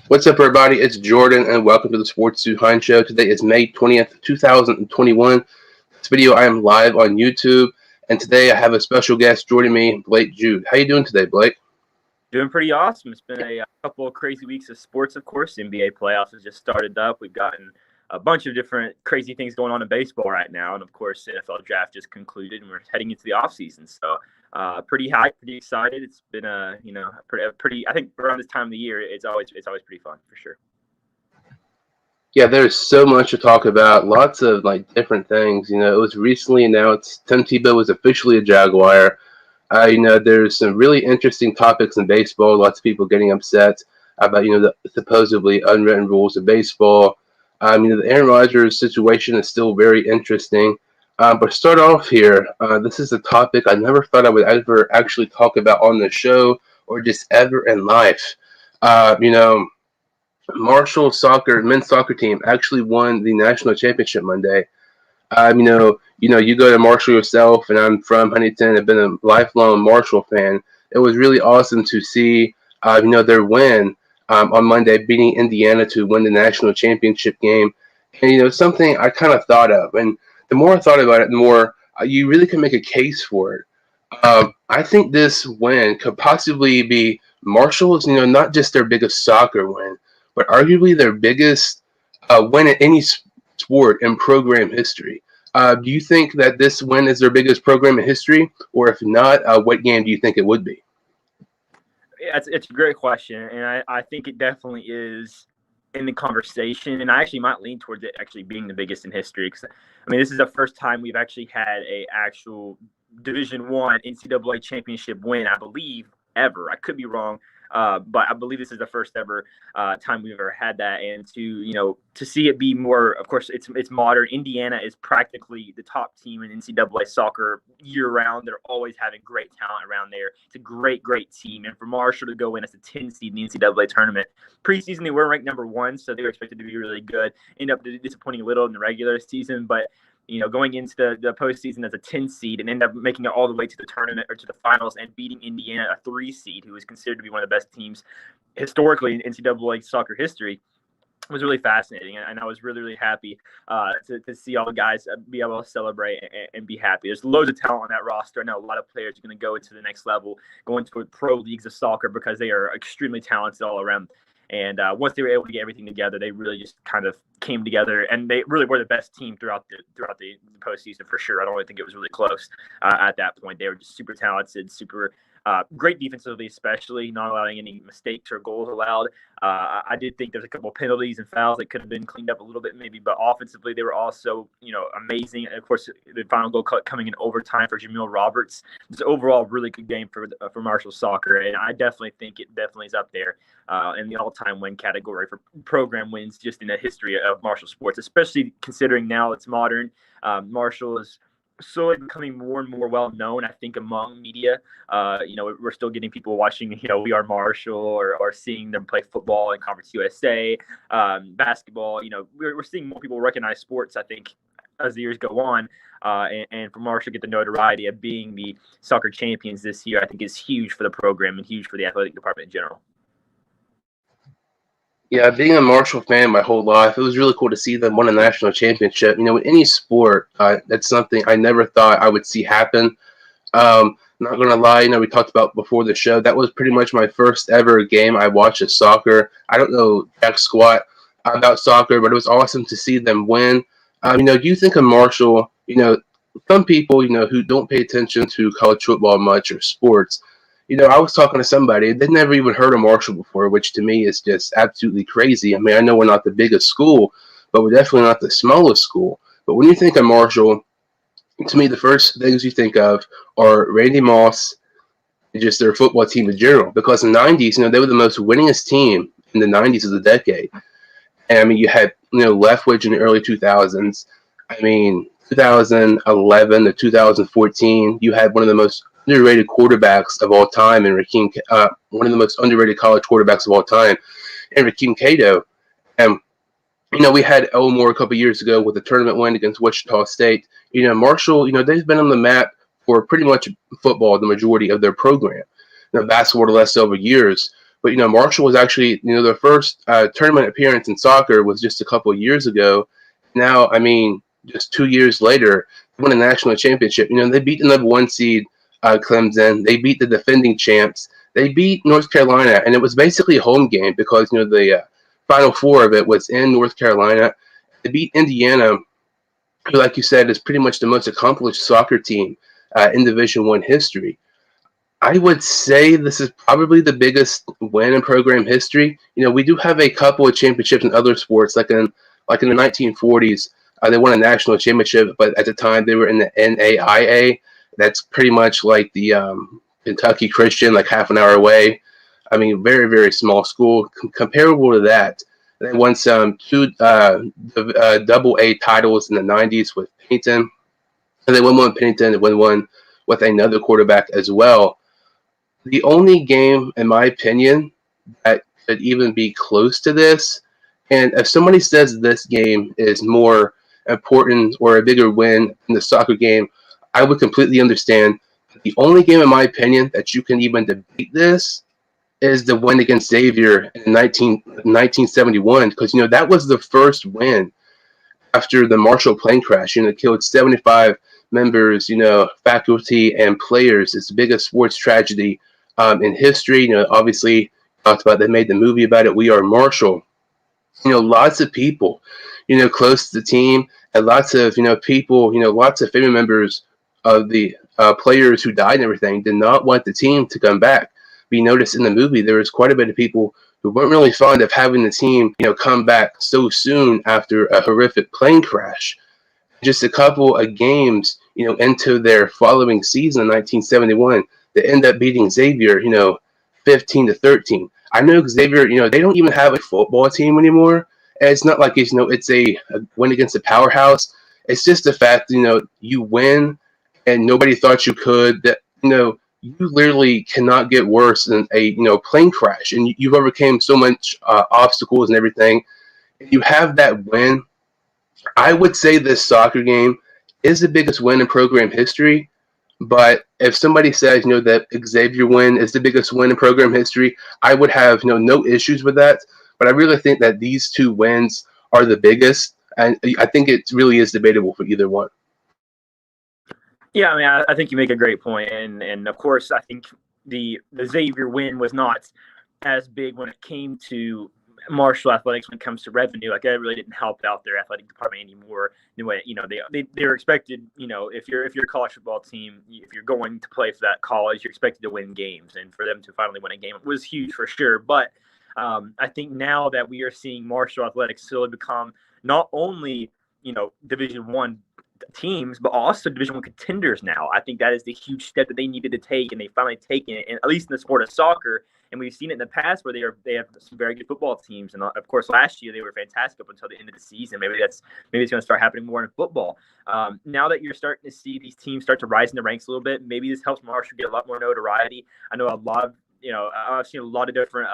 What's up, everybody? It's Jordan, and welcome to the Sports 200 Show. Today is May 20th, 2021. This video, I am live on YouTube, and today I have a special guest joining me, Blake Jude. How you doing today, Blake? Doing pretty awesome. It's been a couple of crazy weeks of sports, of course. The NBA playoffs has just started up. We've gotten a bunch of different crazy things going on in baseball right now. And, of course, the NFL draft just concluded, and we're heading into the offseason. So pretty hyped, pretty excited. It's been a pretty – I think around this time of the year, it's always pretty fun for sure. Yeah, there's so much to talk about. Lots of, different things. It was recently announced Tim Tebow was officially a Jaguar. There's some really interesting topics in baseball. Lots of people getting upset about, the supposedly unwritten rules of baseball. The Aaron Rodgers situation is still very interesting. But start off here, this is a topic I never thought I would ever actually talk about on the show or just ever in life. Marshall men's soccer team actually won the national championship Monday. You go to Marshall yourself, and I'm from Huntington. I've been a lifelong Marshall fan. It was really awesome to see, their win on Monday, beating Indiana to win the national championship game. And, something I kind of thought of. And the more I thought about it, the more you really can make a case for it. I think this win could possibly be Marshall's, not just their biggest soccer win, but arguably their biggest win in any sport in program history. Do you think that this win is their biggest program in history? Or if not, what game do you think it would be? Yeah, it's a great question, and I think it definitely is in the conversation, and I actually might lean towards it actually being the biggest in history. Because this is the first time we've actually had a actual Division I NCAA championship win, I believe, ever. I could be wrong, but I believe this is the first ever time we've ever had that. And to see it be more, of course, it's modern. Indiana is practically the top team in NCAA soccer year round. They're always having great talent around there. It's a great team. And for Marshall to go in as a 10 seed in the NCAA tournament, preseason they were ranked number 1, so they were expected to be really good. End up disappointing a little in the regular season, but going into the postseason as a 10 seed and end up making it all the way to the tournament or to the finals and beating Indiana, a 3 seed, who is considered to be one of the best teams historically in NCAA soccer history, was really fascinating. And I was really happy to see all the guys be able to celebrate and be happy. There's loads of talent on that roster. I know a lot of players are going to go into the next level, go into pro leagues of soccer because they are extremely talented all around. And once they were able to get everything together, they really just kind of came together, and they really were the best team throughout the postseason for sure. I don't really think it was really close at that point. They were just super talented, super great defensively, especially not allowing any mistakes or goals allowed. I did think there's a couple of penalties and fouls that could have been cleaned up a little bit maybe, but offensively they were also amazing. And of course, the final goal coming in overtime for Jamil Roberts. It's overall really good game for Marshall soccer, and I definitely think it definitely is up there in the all-time win category for program wins just in the history of Marshall sports, especially considering now it's modern. Marshall is slowly becoming more and more well known, I think, among media. We're still getting people watching, We Are Marshall or seeing them play football in Conference USA, basketball. We're seeing more people recognize sports, I think, as the years go on. And for Marshall to get the notoriety of being the soccer champions this year, I think is huge for the program and huge for the athletic department in general. Yeah, being a Marshall fan my whole life, it was really cool to see them win a national championship. In any sport, that's something I never thought I would see happen. Not going to lie, we talked about before the show, that was pretty much my first ever game I watched of soccer. I don't know jack squat about soccer, but it was awesome to see them win. Do you think of Marshall, some people, who don't pay attention to college football much or sports, I was talking to somebody, they'd never even heard of Marshall before, which to me is just absolutely crazy. I know we're not the biggest school, but we're definitely not the smallest school. But when you think of Marshall, to me, the first things you think of are Randy Moss and just their football team in general. Because in the 90s, they were the most winningest team in the 90s of the decade. And you had, Leftwich in the early 2000s. 2011 to 2014, you had one of the most underrated quarterbacks of all time, and one of the most underrated college quarterbacks of all time, and Rakeem Cato. And we had Elmore a couple years ago with a tournament win against Wichita State. Marshall, they've been on the map for pretty much football the majority of their program. Basketball the last several years, But Marshall was actually their first tournament appearance in soccer was just a couple of years ago. Now, I mean, just 2 years later, they won a national championship. They beat the number one seed Clemson. They beat the defending champs. They beat North Carolina, and it was basically a home game because the Final Four of it was in North Carolina. They beat Indiana, who, like you said, is pretty much the most accomplished soccer team in Division I history. I would say this is probably the biggest win in program history. We do have a couple of championships in other sports, like in the 1940s. They won a national championship, but at the time they were in the NAIA. That's pretty much like the Kentucky Christian, like half an hour away. I mean, very, very small school. Comparable to that. They won some two double A titles in the 90s with Pennington. And they won one with Pennington and won one with another quarterback as well. The only game, in my opinion, that could even be close to this, and if somebody says this game is more important or a bigger win in the soccer game, I would completely understand. The only game, in my opinion, that you can even debate this is the win against Xavier in 1971, because that was the first win after the Marshall plane crash. It killed 75 members, faculty and players. It's the biggest sports tragedy in history. Obviously talked about, they made the movie about it, We Are Marshall. Lots of people, close to the team, and lots of, people, lots of family members of the players who died and everything did not want the team to come back. But you notice in the movie, there was quite a bit of people who weren't really fond of having the team, come back so soon after a horrific plane crash. Just a couple of games, into their following season in 1971, they end up beating Xavier, 15-13. I know Xavier, they don't even have a football team anymore. And it's not like it's a win against a powerhouse. It's just the fact, you win and nobody thought you could. That you literally cannot get worse than a plane crash, and you've overcame so much obstacles and everything. If you have that win, I would say this soccer game is the biggest win in program history. But if somebody says, that Xavier win is the biggest win in program history, I would have, no issues with that. But I really think that these two wins are the biggest, and I think it really is debatable for either one. Yeah, I mean, I think you make a great point, and of course, I think the Xavier win was not as big when it came to Marshall athletics when it comes to revenue. Like, that really didn't help out their athletic department anymore. Anyway, they're expected, if you're a college football team, if you're going to play for that college, you're expected to win games, and for them to finally win a game was huge for sure. But I think now that we are seeing Marshall athletics slowly become not only Division I teams, but also Division I contenders now. I think that is the huge step that they needed to take, and they finally taken it, and at least in the sport of soccer. And we've seen it in the past where they have some very good football teams, and of course last year they were fantastic up until the end of the season. Maybe it's going to start happening more in football. Now that you're starting to see these teams start to rise in the ranks a little bit, maybe this helps Marshall get a lot more notoriety. I know a lot of I've seen a lot of different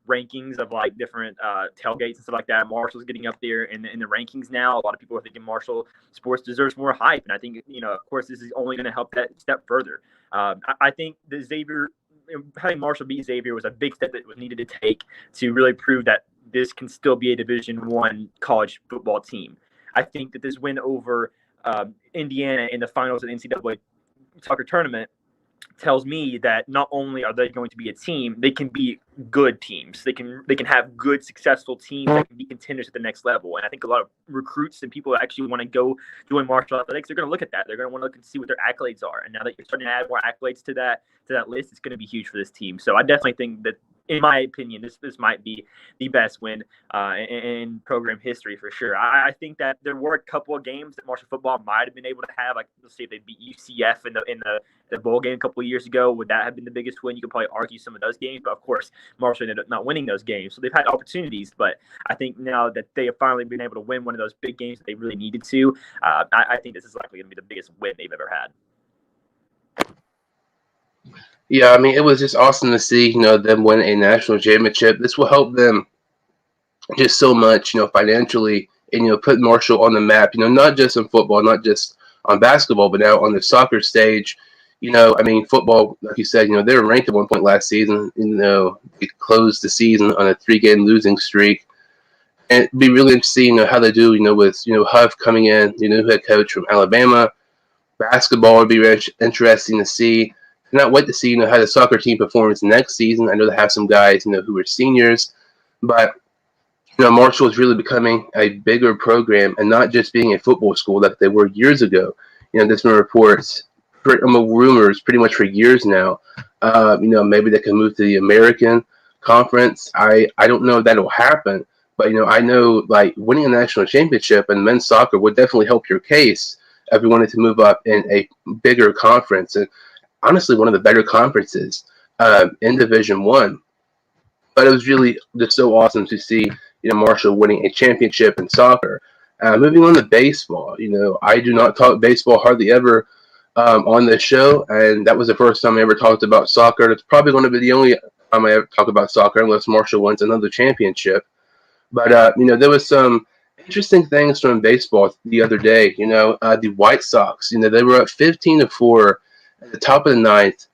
rankings of like different tailgates and stuff like that. Marshall's getting up there in the rankings now. A lot of people are thinking Marshall sports deserves more hype, and I think of course this is only going to help that step further. I think the Xavier, having Marshall beat Xavier was a big step that was needed to take to really prove that this can still be a Division I college football team. I think that this win over Indiana in the finals of the NCAA soccer tournament tells me that not only are they going to be a team, they can be good teams. They can have good, successful teams that can be contenders at the next level. And I think a lot of recruits and people that actually want to go join Marshall Athletics, they're going to look at that. They're going to want to look and see what their accolades are. And now that you're starting to add more accolades to that list, it's going to be huge for this team. So I definitely think that, in my opinion, this might be the best win in program history for sure. I think that there were a couple of games that Marshall football might have been able to have. Like, let's say if they beat UCF in the bowl game a couple of years ago, would that have been the biggest win? You could probably argue some of those games, but of course, Marshall ended up not winning those games. So they've had opportunities, but I think now that they have finally been able to win one of those big games that they really needed to, I think this is likely going to be the biggest win they've ever had. Yeah, I mean, it was just awesome to see, them win a national championship. This will help them just so much, financially, and, put Marshall on the map, not just in football, not just on basketball, but now on the soccer stage. I mean, football, like you said, they were ranked at one point last season. They closed the season on a 3-game losing streak. And it'd be really interesting, how they do, with, Huff coming in, new head coach from Alabama. Basketball would be interesting to see. Cannot wait to see, how the soccer team performs next season. I know they have some guys, who are seniors, but Marshall is really becoming a bigger program and not just being a football school like they were years ago. There's been reports, rumors pretty much for years now. Maybe they can move to the American Conference. I don't know if that'll happen, but I know like winning a national championship in men's soccer would definitely help your case if you wanted to move up in a bigger conference, and honestly one of the better conferences in Division One. But it was really just so awesome to see, Marshall winning a championship in soccer. Moving on to baseball, I do not talk baseball hardly ever on this show, and that was the first time I ever talked about soccer. It's probably going to be the only time I ever talk about soccer unless Marshall wins another championship. But there was some interesting things from baseball the other day. The White Sox, they were up 15-4 at the top of the ninth.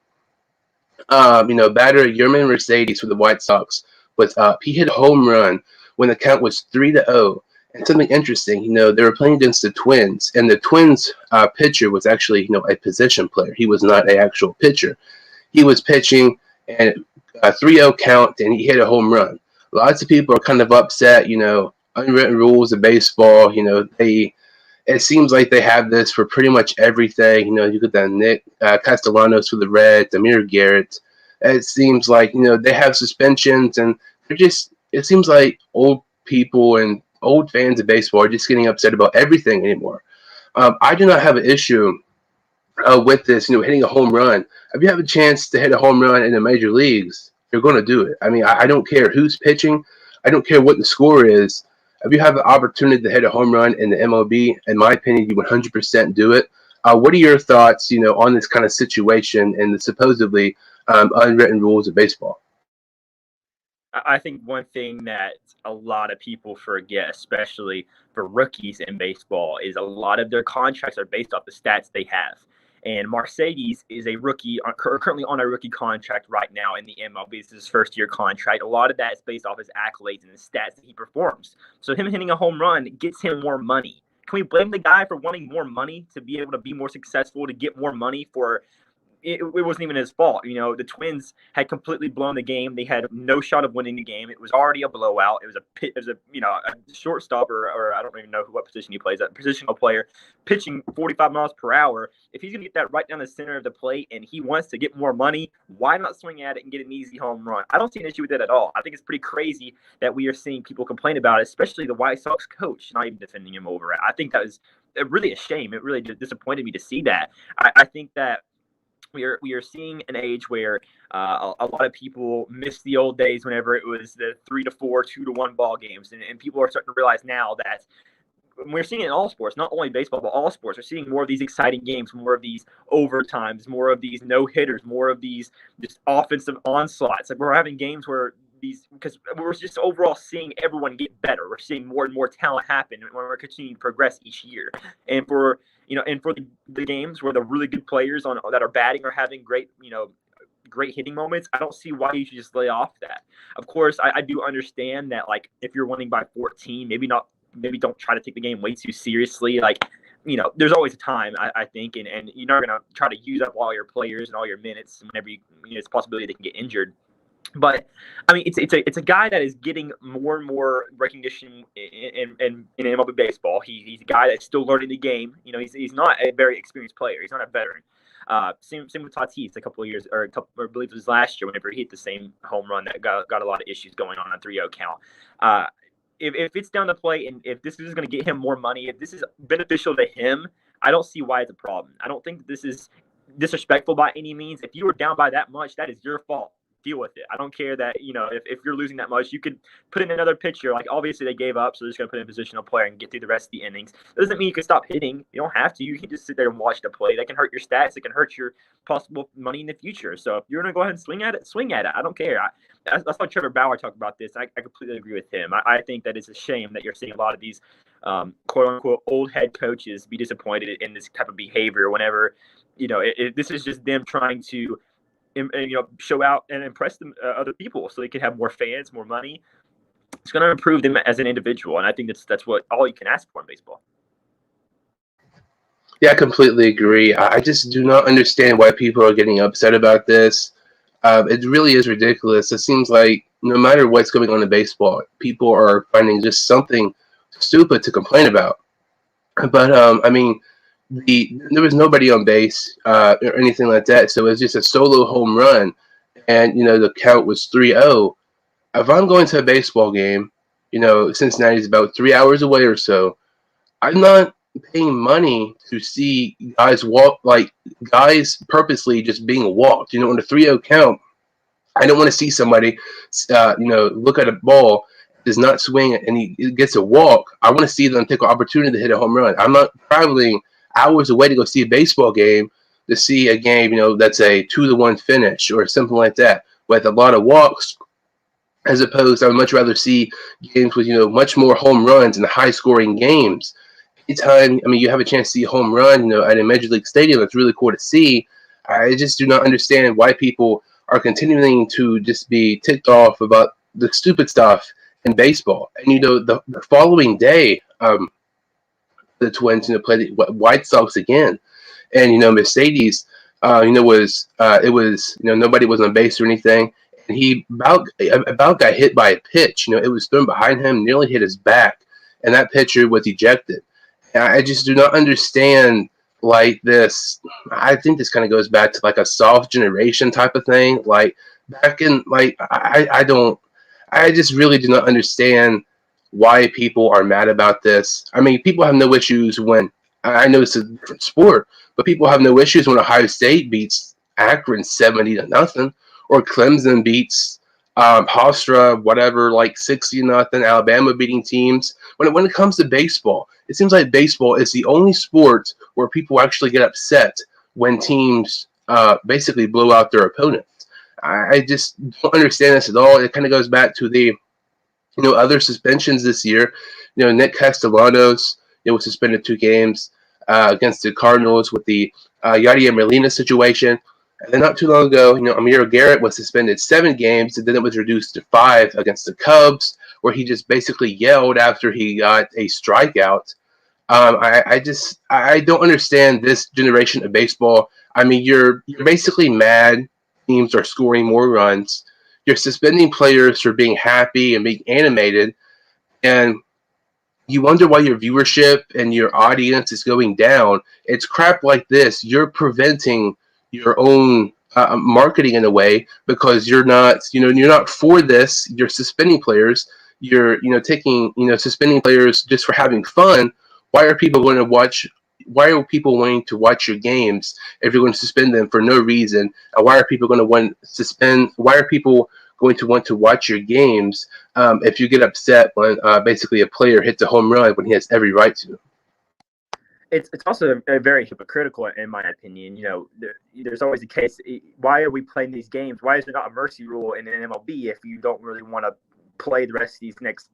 Batter Yerman Mercedes for the White Sox was up. He hit a home run when the count was 3-0. And something interesting, they were playing against the Twins, and the Twins pitcher was actually, a position player. He was not an actual pitcher. He was pitching, and a 3-0 count, and he hit a home run. Lots of people are kind of upset, unwritten rules of baseball. It seems like they have this for pretty much everything. You got that Nick Castellanos for the Reds, Amir Garrett. It seems like, they have suspensions, and it seems like old people and old fans of baseball are just getting upset about everything anymore. I do not have an issue with this, hitting a home run. If you have a chance to hit a home run in the major leagues, you're going to do it. I mean, I don't care who's pitching. I don't care what the score is. If you have the opportunity to hit a home run in the MLB, in my opinion, you 100% do it. What are your thoughts, on this kind of situation and the supposedly unwritten rules of baseball? I think one thing that a lot of people forget, especially for rookies in baseball, is a lot of their contracts are based off the stats they have. And Mercedes is a rookie, currently on a rookie contract right now in the MLB. This is his first year contract. A lot of that is based off his accolades and the stats that he performs. So him hitting a home run gets him more money. Can we blame the guy for wanting more money to be able to be more successful, to get more money for it wasn't even his fault. The Twins had completely blown the game. They had no shot of winning the game. It was already a blowout. It was a shortstop or I don't even know what position he plays. A positional player pitching 45 miles per hour. If he's gonna get that right down the center of the plate and he wants to get more money, why not swing at it and get an easy home run? I don't see an issue with that at all. I think it's pretty crazy that we are seeing people complain about it, especially the White Sox coach not even defending him over it. I think that was really a shame. It really disappointed me to see that. I think that we are seeing an age where a lot of people miss the old days whenever it was the 3-4, 2-1 ball games, and people are starting to realize now that we're seeing it in all sports, not only baseball, but all sports. We're seeing more of these exciting games, more of these overtimes, more of these no hitters, more of these just offensive onslaughts. Like we're having games where because we're just overall seeing everyone get better. We're seeing more and more talent happen when we're continuing to progress each year. And for the games where the really good players that are batting are having great hitting moments, I don't see why you should just lay off that. Of course, I do understand that like if you're winning by 14, maybe don't try to take the game way too seriously. Like, there's always a time, I think, and you're not going to try to use up all your players and all your minutes whenever it's a possibility they can get injured. But I mean, it's a guy that is getting more and more recognition in MLB baseball. He's a guy that's still learning the game. He's not a very experienced player. He's not a veteran. Same with Tatis a couple of years, or I believe it was last year, whenever he hit the same home run that got a lot of issues going on 3-0 count. If it's down the play and if this is going to get him more money, if this is beneficial to him, I don't see why it's a problem. I don't think that this is disrespectful by any means. If you were down by that much, that is your fault. Deal with it. I don't care that, if you're losing that much, you could put in another pitcher. Like, obviously they gave up, so they're just going to put in a positional player and get through the rest of the innings. That doesn't mean you can stop hitting. You don't have to. You can just sit there and watch the play. That can hurt your stats. It can hurt your possible money in the future. So if you're going to go ahead and swing at it. I don't care. That's why Trevor Bauer talked about this. I completely agree with him. I think that it's a shame that you're seeing a lot of these quote-unquote old head coaches be disappointed in this type of behavior whenever this is just them trying to, show out and impress them, other people, so they can have more fans, more money. It's going to improve them as an individual, and I think that's what all you can ask for in baseball. Yeah, I completely agree. I just do not understand why people are getting upset about this. It really is ridiculous. It seems like no matter what's going on in baseball, people are finding just something stupid to complain about. But I mean, there was nobody on base or anything like that, so it was just a solo home run, and the count was 3-0. If I'm going to a baseball game, Cincinnati's about 3 hours away or so. I'm not paying money to see guys walk, like guys purposely just being walked. On a 3-0 count, I don't want to see somebody, look at a ball, does not swing, and he gets a walk. I want to see them take an opportunity to hit a home run. I'm not traveling hours away to go see a baseball game to see a game, that's a 2-1 finish or something like that with a lot of walks. As opposed, I would much rather see games with much more home runs and high scoring games. Anytime, you have a chance to see a home run, at a major league stadium, it's really cool to see. I just do not understand why people are continuing to just be ticked off about the stupid stuff in baseball. And the following day, the Twins played the White Sox again, and Mercedes, was it was nobody was on base or anything, and he about got hit by a pitch. It was thrown behind him, nearly hit his back, and that pitcher was ejected. And I just do not understand like this. I think this kind of goes back to like a soft generation type of thing. Like back in like I don't. I just really do not understand why people are mad about this. I mean, people have no issues when I know it's a different sport, but people have no issues when Ohio State beats Akron 70-0, or Clemson beats Hofstra, whatever, like 60-0. Alabama beating teams. When it comes to baseball, it seems like baseball is the only sport where people actually get upset when teams basically blow out their opponents. I just don't understand this at all. It kind of goes back to the other suspensions this year. Nick Castellanos was suspended 2 games against the Cardinals with the Yadier Molina situation. And then not too long ago, Amir Garrett was suspended 7 games, and then it was reduced to 5 against the Cubs, where he just basically yelled after he got a strikeout. I don't understand this generation of baseball. I mean, you're basically mad teams are scoring more runs. You're suspending players for being happy and being animated, and you wonder why your viewership and your audience is going down. It's crap like this. You're preventing your own marketing in a way, because you're not for this. You're suspending players. You're taking suspending players just for having fun. Why are people going to watch? Why are people wanting to watch your games if you're going to suspend them for no reason? And why are people going to want to suspend? Why are people going to want to watch your games if you get upset when basically a player hits a home run when he has every right to? It's also a very hypocritical, in my opinion. There's always a case. Why are we playing these games? Why is there not a mercy rule in an MLB if you don't really want to play the rest of these next,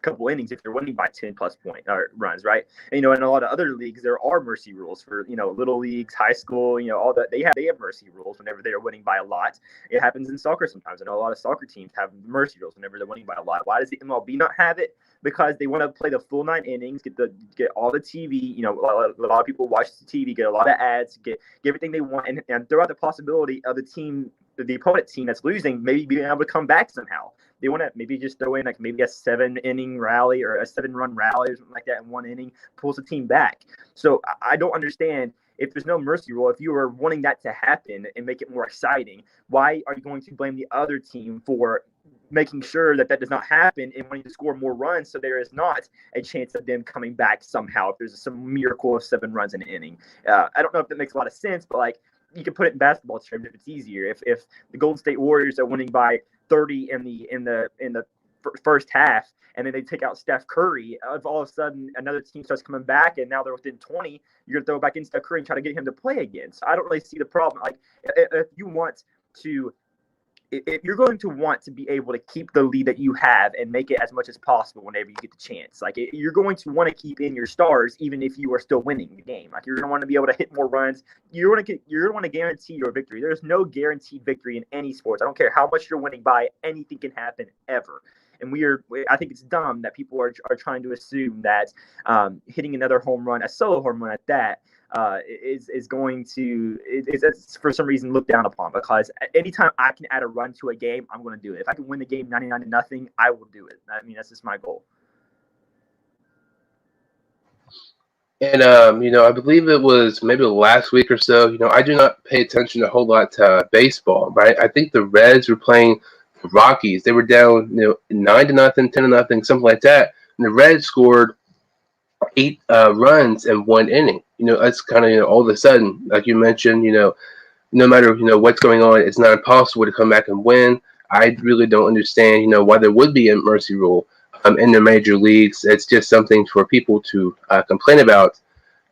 couple innings if you're winning by 10 plus point runs, right? And, in a lot of other leagues, there are mercy rules for, little leagues, high school, all that. They have mercy rules whenever they are winning by a lot. It happens in soccer sometimes. I know a lot of soccer teams have mercy rules whenever they're winning by a lot. Why does the MLB not have it? Because they want to play the full 9 innings, get all the TV. A lot of people watch the TV, get a lot of ads, get everything they want, and throw out the possibility of the opponent team that's losing maybe being able to come back somehow. They want to maybe just throw in like maybe a 7-inning rally or a 7-run rally or something like that in 1 inning, pulls the team back. So I don't understand, if there's no mercy rule, if you are wanting that to happen and make it more exciting, why are you going to blame the other team for making sure that does not happen and wanting to score more runs, so there is not a chance of them coming back somehow if there's some miracle of 7 runs in an inning? I don't know if that makes a lot of sense, but like, you can put it in basketball terms if it's easier. If the Golden State Warriors are winning by 30 in the first half, and then they take out Steph Curry, if all of a sudden another team starts coming back and now they're within 20, you're going to throw back in Steph Curry and try to get him to play again. So I don't really see the problem. Like, if you want to if you're going to want to be able to keep the lead that you have and make it as much as possible whenever you get the chance, like you're going to want to keep in your stars even if you are still winning the game. Like you're going to want to be able to hit more runs. You're going to want to guarantee your victory. There's no guaranteed victory in any sports. I don't care how much you're winning by. Anything can happen ever. And I think it's dumb that people are trying to assume that hitting another home run, a solo home run at that, is going to is for some reason looked down upon, because anytime I can add a run to a game, I'm going to do it. If I can win the game 99-0, I will do it. I mean, that's just my goal. And I believe it was maybe last week or so. I do not pay attention a whole lot to baseball, right? I think the Reds were playing the Rockies. They were down, 9-0, 10-0, something like that. And the Reds scored 8 runs in 1 inning. That's kind of all of a sudden, like you mentioned, no matter what's going on, it's not impossible to come back and win. I really don't understand, why there would be a mercy rule in the major leagues. It's just something for people to complain about.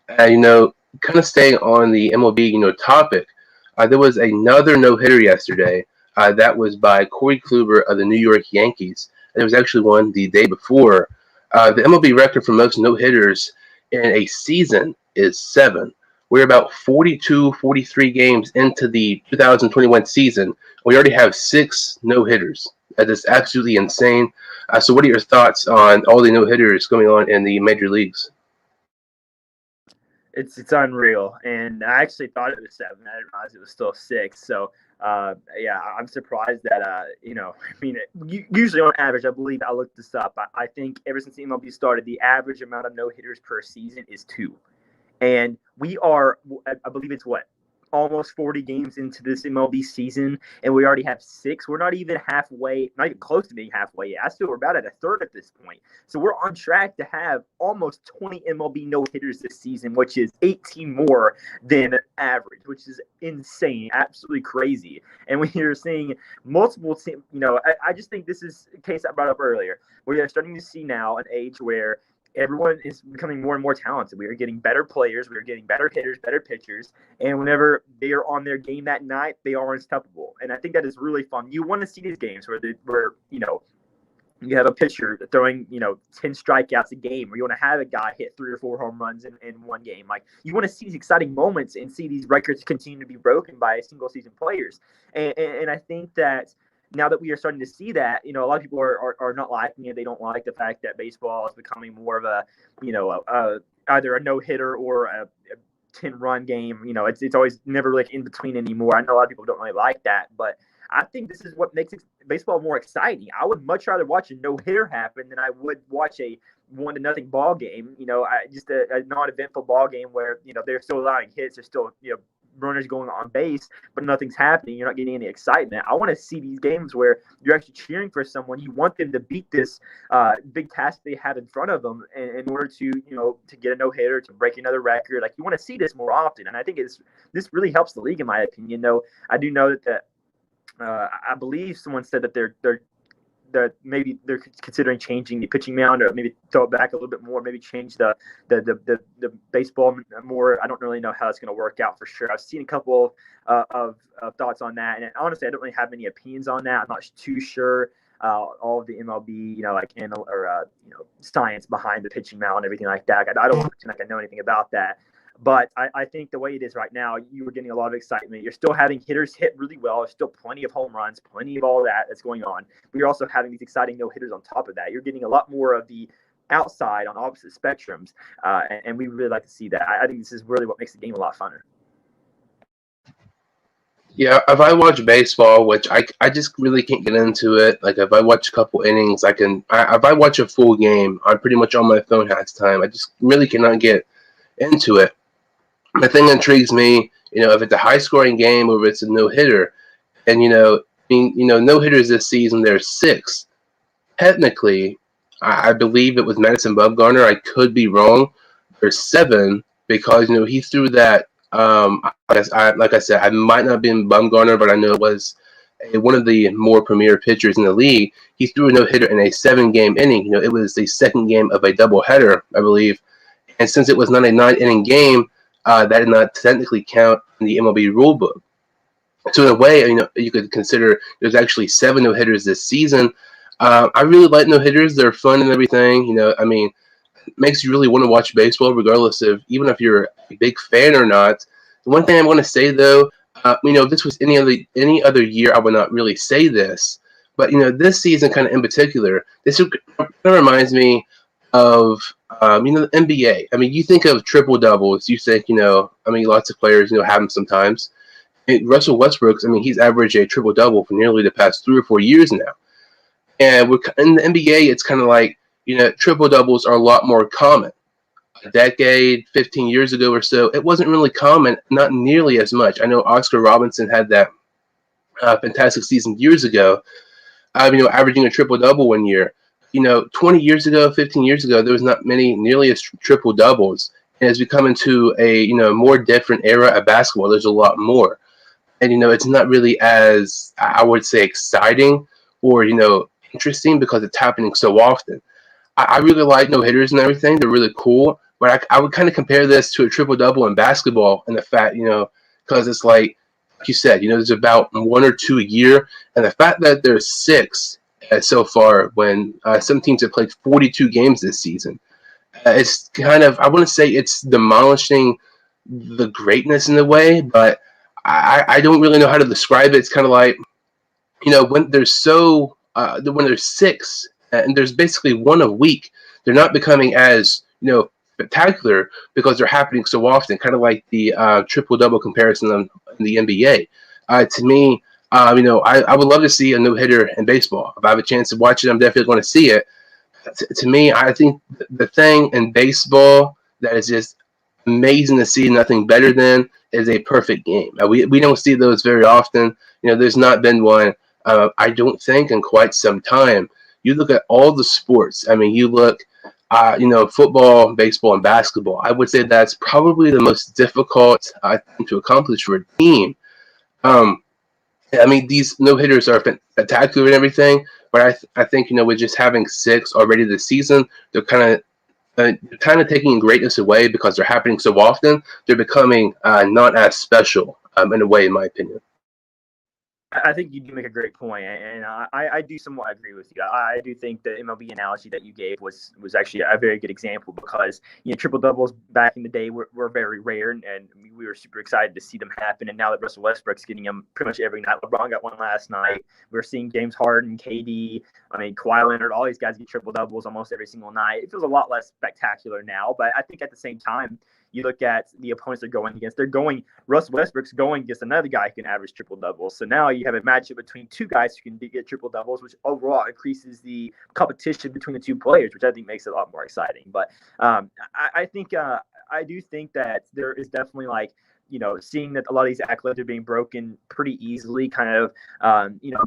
Kind of staying on the MLB, topic. There was another no-hitter yesterday. That was by Corey Kluber of the New York Yankees. There was actually one the day before. The MLB record for most no-hitters in a season is 7. We're about 42, 43 games into the 2021 season. We already have 6 no-hitters. That is absolutely insane. So what are your thoughts on all the no-hitters going on in the major leagues? It's unreal. And I actually thought it was 7. I didn't realize it was still 6. So, yeah, I'm surprised that, usually on average, I believe I looked this up. I think ever since the MLB started, the average amount of no-hitters per season is 2. And we are, I believe it's almost 40 games into this MLB season, and we already have 6. We're not even halfway, not even close to being halfway yet. I still we're about at a third at this point. So we're on track to have almost 20 MLB no-hitters this season, which is 18 more than average, which is insane, absolutely crazy. And we are seeing multiple teams, I just think this is a case I brought up earlier. We are starting to see now an age where everyone is becoming more and more talented. We are getting better players. We are getting better hitters, better pitchers. And whenever they are on their game that night, they are unstoppable. And I think that is really fun. You want to see these games where you have a pitcher throwing, 10 strikeouts a game, or you want to have a guy hit 3 or 4 home runs in one game. Like, you want to see these exciting moments and see these records continue to be broken by single season players. And I think that now that we are starting to see that, a lot of people are not liking it. They don't like the fact that baseball is becoming more of a, either a no-hitter or a 10-run game. It's always never like in between anymore. I know a lot of people don't really like that, but I think this is what makes baseball more exciting. I would much rather watch a no-hitter happen than I would watch a 1-0 ball game. Just a non-eventful ball game where, they're still allowing hits. They're still, runners going on base, but nothing's happening. You're not getting any excitement. I want to see these games where you're actually cheering for someone. You want them to beat this big task they have in front of them in order to, to get a no-hitter, to break another record. Like, you want to see this more often. And I think this really helps the league, in my opinion. Though I do know that I believe someone said that that maybe they're considering changing the pitching mound, or maybe throw it back a little bit more, maybe change the baseball more. I don't really know how it's going to work out for sure. I've seen a couple of thoughts on that, and honestly, I don't really have any opinions on that. I'm not too sure all of the MLB, science behind the pitching mound and everything like that. I don't pretend like I know anything about that. But I think the way it is right now, you were getting a lot of excitement. You're still having hitters hit really well. There's still plenty of home runs, plenty of all that's going on. But you're also having these exciting no-hitters on top of that. You're getting a lot more of the outside on opposite spectrums, and we really like to see that. I think this is really what makes the game a lot funner. Yeah, if I watch baseball, which I just really can't get into it. Like, if I watch a couple innings, if I watch a full game, I'm pretty much on my phone half the time. I just really cannot get into it. The thing that intrigues me, if it's a high-scoring game or if it's a no-hitter, and, no-hitters this season, there's 6. Technically, I believe it was Madison Bumgarner. I could be wrong. There's 7 because, he threw that, like I said, I might not have been Bumgarner, but I know it was one of the more premier pitchers in the league. He threw a no-hitter in a 7-game inning. It was the second game of a doubleheader, I believe. And since it was not a 9-inning game, that did not technically count in the MLB rulebook. So in a way, you could consider there's actually 7 no hitters this season. I really like no hitters; they're fun and everything. It makes you really want to watch baseball, regardless of even if you're a big fan or not. The one thing I want to say though, if this was any other year, I would not really say this, but this season, kind of in particular, this kind of reminds me of the NBA. I mean, you think of triple doubles, you think lots of players have them sometimes. And Russell Westbrook, I mean, he's averaged a triple double for nearly the past 3 or 4 years now. And in the NBA, it's kind of like triple doubles are a lot more common. A decade, 15 years ago or so, it wasn't really common, not nearly as much. I know Oscar Robinson had that fantastic season years ago, averaging a triple double one year. 20 years ago, 15 years ago, there was not many nearly as triple doubles. And as we come into a more different era of basketball, there's a lot more. And it's not really as, I would say, exciting or interesting because it's happening so often. I really like no hitters and everything; they're really cool. But I would kind of compare this to a triple double in basketball, and the fact because it's like you said, there's about 1 or 2 a year, and the fact that there's 6 so far when some teams have played 42 games this season. It's kind of, I wouldn't say it's demolishing the greatness in a way, but I don't really know how to describe it. It's kind of like when there's 6 and there's basically one a week, they're not becoming as spectacular because they're happening so often. Kind of like the triple double comparison in the NBA. To me, I would love to see a no hitter in baseball. If I have a chance to watch it, I'm definitely going to see it. To me, I think the thing in baseball that is just amazing to see, nothing better than, is a perfect game. We don't see those very often. There's not been one, I don't think, in quite some time. You look at all the sports. I mean, you look, football, baseball, and basketball. I would say that's probably the most difficult thing to accomplish for a team. Um, I mean, these no hitters are spectacular and everything, but I think with just having 6 already this season, they're kind of taking greatness away because they're happening so often. They're becoming not as special in a way, in my opinion. I think you do make a great point, and I do somewhat agree with you. I do think the MLB analogy that you gave was actually a very good example because triple doubles back in the day were very rare, and we were super excited to see them happen. And now that Russell Westbrook's getting them pretty much every night, LeBron got one last night. We're seeing James Harden, KD, Kawhi Leonard, all these guys get triple doubles almost every single night. It feels a lot less spectacular now, but I think at the same time, you look at the opponents they're going against. Russ Westbrook's going against another guy who can average triple doubles. So now you have a matchup between 2 guys who can get triple doubles, which overall increases the competition between the 2 players, which I think makes it a lot more exciting. But I think I do think that there is definitely seeing that a lot of these accolades are being broken pretty easily kind of,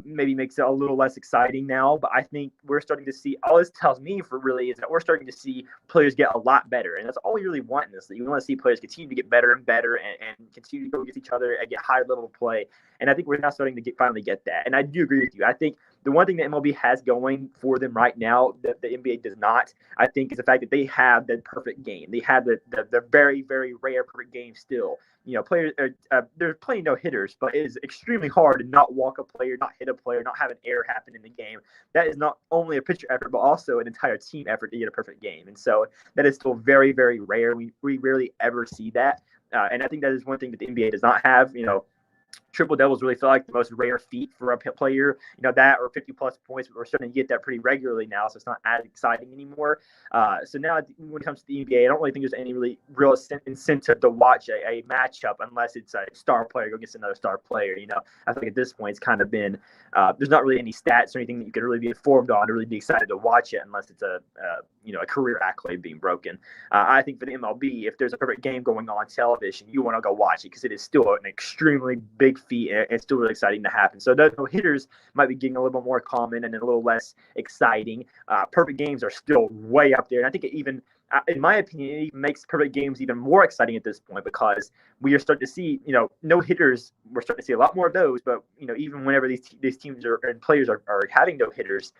maybe makes it a little less exciting now. But I think we're starting to see, all this tells me for really is that we're starting to see players get a lot better. And that's all we really want in this league. We want to see players continue to get better and better and continue to go against each other and get higher level play. And I think we're now starting to finally get that. And I do agree with you. I think the one thing that MLB has going for them right now that the NBA does not, I think, is the fact that they have the perfect game. They have the very, very rare perfect game still. Players they're playing no hitters, but it is extremely hard to not walk a player, not hit a player, not have an error happen in the game. That is not only a pitcher effort, but also an entire team effort to get a perfect game. And so that is still very, very rare. We rarely ever see that. And I think that is one thing that the NBA does not have. Triple doubles really feel like the most rare feat for a player. That or 50-plus points. We're starting to get that pretty regularly now, so it's not as exciting anymore. So now when it comes to the NBA, I don't really think there's any real incentive to watch a matchup unless it's a star player go against another star player. I think at this point it's kind of been there's not really any stats or anything that you could really be informed on to really be excited to watch it unless it's a career accolade being broken. I think for the MLB, if there's a perfect game going on television, you want to go watch it because it is still an extremely big feat and it's still really exciting to happen. So no hitters might be getting a little bit more common and a little less exciting. Perfect games are still way up there, and I think it even, in my opinion, it even makes perfect games even more exciting at this point because we are starting to see, no hitters. We're starting to see a lot more of those. But even whenever these teams and players are having no hitters,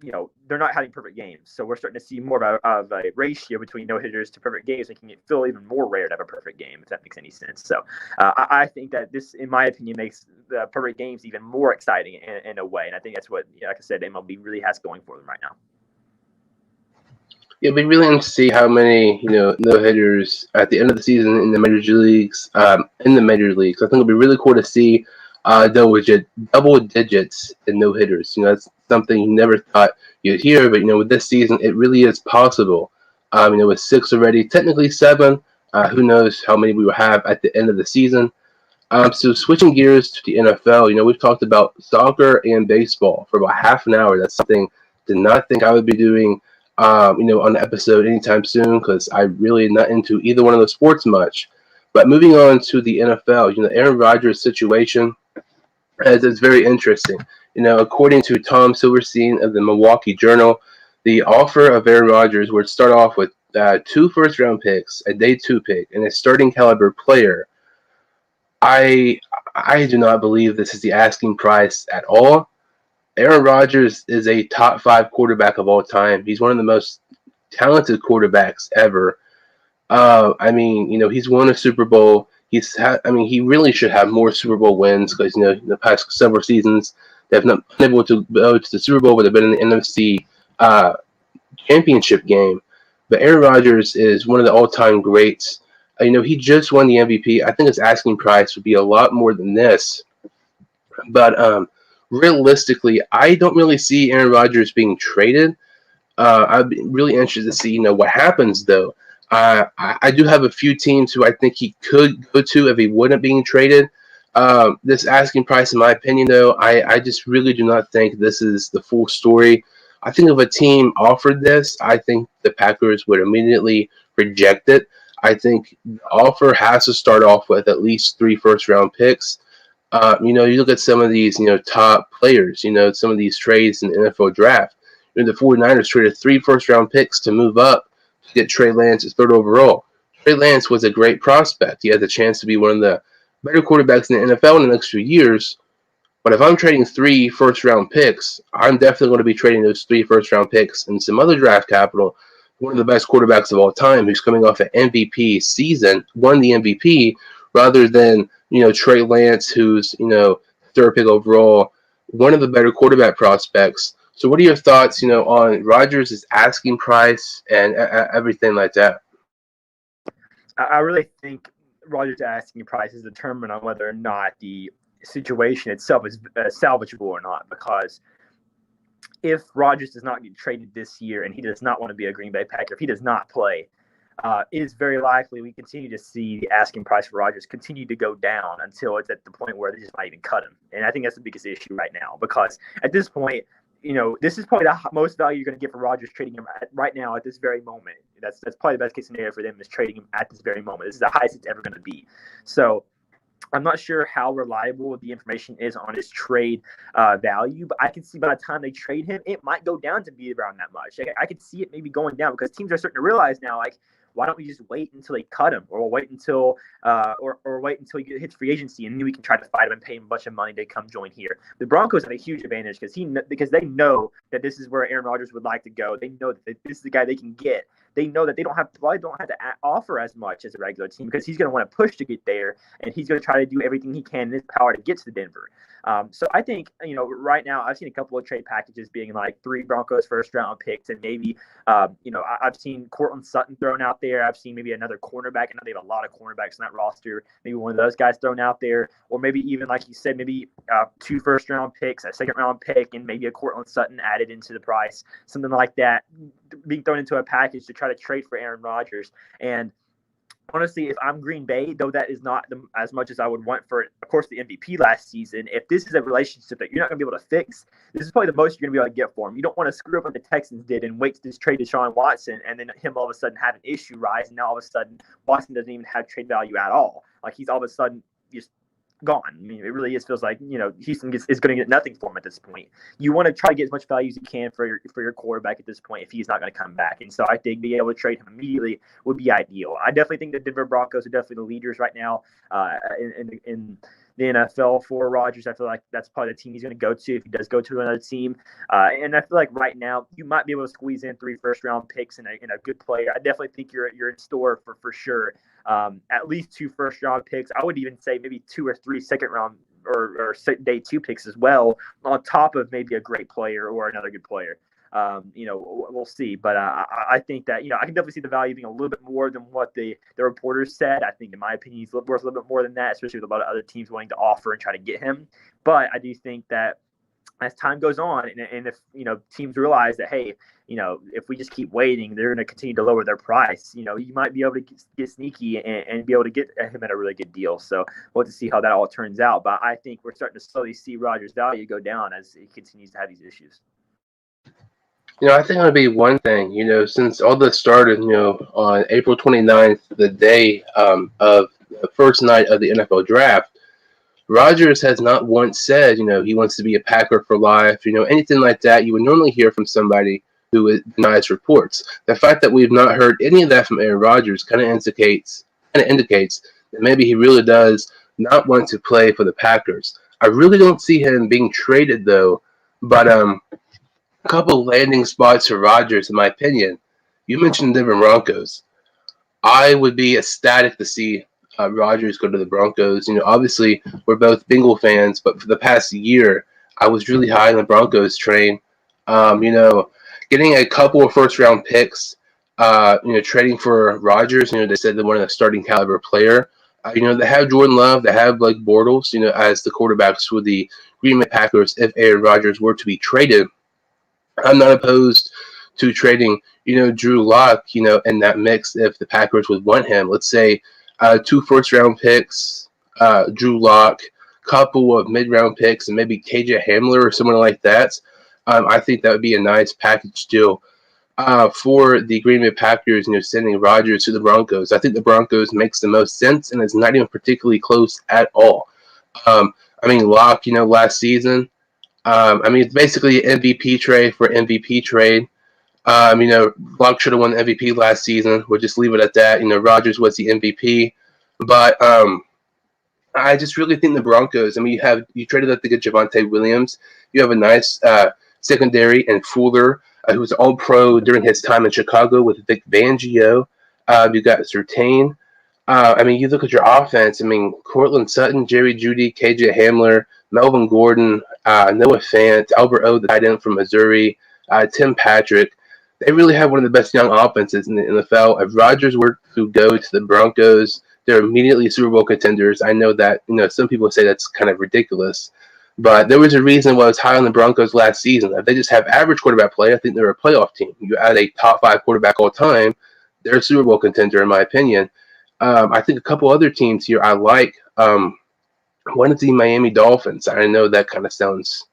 they're not having perfect games. So we're starting to see more of a ratio between no-hitters to perfect games, making it feel even more rare to have a perfect game, if that makes any sense. So I think that this, in my opinion, makes the perfect games even more exciting in a way. And I think that's what, like I said, MLB really has going for them right now. It'll be really interesting to see how many, no hitters at the end of the season in the major leagues. I think it'll be really cool to see double digits in no hitters. That's something you never thought you'd hear, but with this season, it really is possible. With 6 already, technically 7. Who knows how many we will have at the end of the season? So switching gears to the NFL, we've talked about soccer and baseball for about half an hour. That's something I did not think I would be doing, on the episode anytime soon, because I'm really not into either one of those sports much. But moving on to the NFL, the Aaron Rodgers situation, as it's very interesting. According to Tom Silverstein of the Milwaukee Journal, the offer of Aaron Rodgers would start off with 2 first-round picks, a day 2 pick, and a starting caliber player. I do not believe this is the asking price at all. Aaron Rodgers is a top 5 quarterback of all time. He's one of the most talented quarterbacks ever. He's won a Super Bowl. He really should have more Super Bowl wins because in the past several seasons they've not been able to go to the Super Bowl, but they've been in the NFC championship game. But Aaron Rodgers is one of the all-time greats. He just won the MVP. I think his asking price would be a lot more than this. But realistically, I don't really see Aaron Rodgers being traded. I'd be really interested to see, what happens though. I do have a few teams who I think he could go to if he wouldn't being traded. This asking price, in my opinion, though, I just really do not think this is the full story. I think if a team offered this, I think the Packers would immediately reject it. I think the offer has to start off with at least 3 first-round picks. You look at some of these, top players, some of these trades in the NFL draft. The 49ers traded 3 first-round picks to move up to get Trey Lance as 3rd overall. Trey Lance was a great prospect. He had the chance to be one of the better quarterbacks in the NFL in the next few years. But if I'm trading 3 first-round picks, I'm definitely going to be trading those 3 first-round picks and some other draft capital. One of the best quarterbacks of all time, who's coming off an MVP season, won the MVP, rather than Trey Lance, who's 3rd pick overall, one of the better quarterback prospects. So, what are your thoughts, on Rodgers' asking price and everything like that? I really think Rodgers' asking price is determined on whether or not the situation itself is salvageable or not, because if Rodgers does not get traded this year and he does not want to be a Green Bay Packer, if he does not play, it is very likely we continue to see the asking price for Rodgers continue to go down until it's at the point where they just might even cut him. And I think that's the biggest issue right now, because at this point, this is probably the most value you're going to get for Rodgers trading him right now at this very moment. That's probably the best case scenario for them, is trading him at this very moment. This is the highest it's ever going to be. So I'm not sure how reliable the information is on his trade value, but I can see by the time they trade him, it might go down to be around that much. I could see it maybe going down, because teams are starting to realize now, like, why don't we just wait until they cut him, or wait until wait until he hits free agency, and then we can try to fight him and pay him a bunch of money to come join here. The Broncos have a huge advantage because they know that this is where Aaron Rodgers would like to go. They know that this is the guy they can get. They know that they don't have to offer as much as a regular team, because he's going to want to push to get there, and he's going to try to do everything he can in his power to get to Denver. So I think, right now I've seen a couple of trade packages being like 3 Broncos first-round picks, and maybe, I've seen Cortland Sutton thrown out there. I've seen maybe another cornerback. I know they have a lot of cornerbacks in that roster. Maybe one of those guys thrown out there, or maybe even, like you said, maybe 2 first-round picks, a second-round pick, and maybe a Cortland Sutton added into the price, something like that, being thrown into a package to try to trade for Aaron Rodgers. And honestly, if I'm Green Bay, though that is not as much as I would want for, of course, the MVP last season, if this is a relationship that you're not going to be able to fix, this is probably the most you're going to be able to get for him. You don't want to screw up like the Texans did and wait to just trade Deshaun Watson, and then him all of a sudden have an issue rise, and now all of a sudden Watson doesn't even have trade value at all. Like, he's all of a sudden just gone. I mean, it really feels like, Houston is going to get nothing for him at this point. You want to try to get as much value as you can for your quarterback at this point if he's not going to come back. And so I think being able to trade him immediately would be ideal. I definitely think the Denver Broncos are definitely the leaders right now in the NFL for Rodgers. I feel like that's probably the team he's going to go to if he does go to another team. And I feel like right now you might be able to squeeze in 3 first-round picks and a good player. I definitely think you're in store for sure. At least 2 first-round picks. I would even say maybe 2 or 3 second-round or day 2 picks as well, on top of maybe a great player or another good player. We'll see. But I think that, I can definitely see the value being a little bit more than what the reporters said. I think, in my opinion, he's worth a little bit more than that, especially with a lot of other teams wanting to offer and try to get him. But I do think that as time goes on, and if, teams realize that, hey, if we just keep waiting, they're going to continue to lower their price. You might be able to get sneaky and be able to get him at a really good deal. So we'll have to see how that all turns out. But I think we're starting to slowly see Rodgers' value go down as he continues to have these issues. I think it'll be one thing, since all this started, on April 29th, the day of the first night of the NFL draft. Rodgers has not once said, he wants to be a Packer for life, anything like that. You would normally hear from somebody who denies reports. The fact that we've not heard any of that from Aaron Rodgers kind of indicates that maybe he really does not want to play for the Packers. I really don't see him being traded, though, but a couple landing spots for Rodgers, in my opinion. You mentioned the Denver Broncos. I would be ecstatic to see Rodgers go to the Broncos. Obviously, we're both Bengal fans, but for the past year, I was really high on the Broncos train. Getting a couple of first-round picks, trading for Rodgers, they said they wanted a starting caliber player. They have Jordan Love, they have Blake Bortles, as the quarterbacks for the Green Bay Packers if Aaron Rodgers were to be traded. I'm not opposed to trading, Drew Lock, in that mix if the Packers would want him. Let's say 2 first-round picks, Drew Lock, couple of mid-round picks, and maybe KJ Hamler or someone like that. I think that would be a nice package deal for the Green Bay Packers, sending Rodgers to the Broncos. I think the Broncos makes the most sense, and it's not even particularly close at all. Lock, last season, it's basically an MVP trade for MVP trade. Lock should have won the MVP last season. We'll just leave it at that. Rodgers was the MVP. But I just really think the Broncos, you traded up to get Javonte Williams. You have a nice secondary and Fuller, who was all-pro during his time in Chicago with Vic Fangio. You got Surtain. You look at your offense. Cortland Sutton, Jerry Jeudy, KJ Hamler, Melvin Gordon, Noah Fant, Albert O, the tight end from Missouri, Tim Patrick. They really have one of the best young offenses in the NFL. If Rodgers were to go to the Broncos, they're immediately Super Bowl contenders. I know that, some people say that's kind of ridiculous. But there was a reason why I was high on the Broncos last season. If they just have average quarterback play, I think they're a playoff team. You add a top 5 quarterback all time, they're a Super Bowl contender, in my opinion. I think a couple other teams here I like. One is the Miami Dolphins. I know that kind of sounds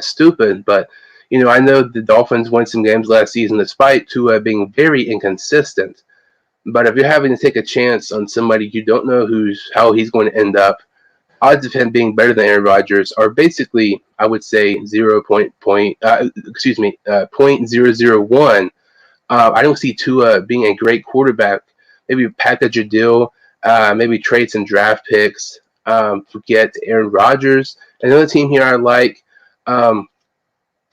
stupid, but I know the Dolphins won some games last season despite Tua being very inconsistent. But if you're having to take a chance on somebody you don't know how he's going to end up, odds of him being better than Aaron Rodgers are basically, I would say, 0.001. I don't see Tua being a great quarterback. Maybe package a deal, maybe trade some draft picks, get Aaron Rodgers. Another team here I like,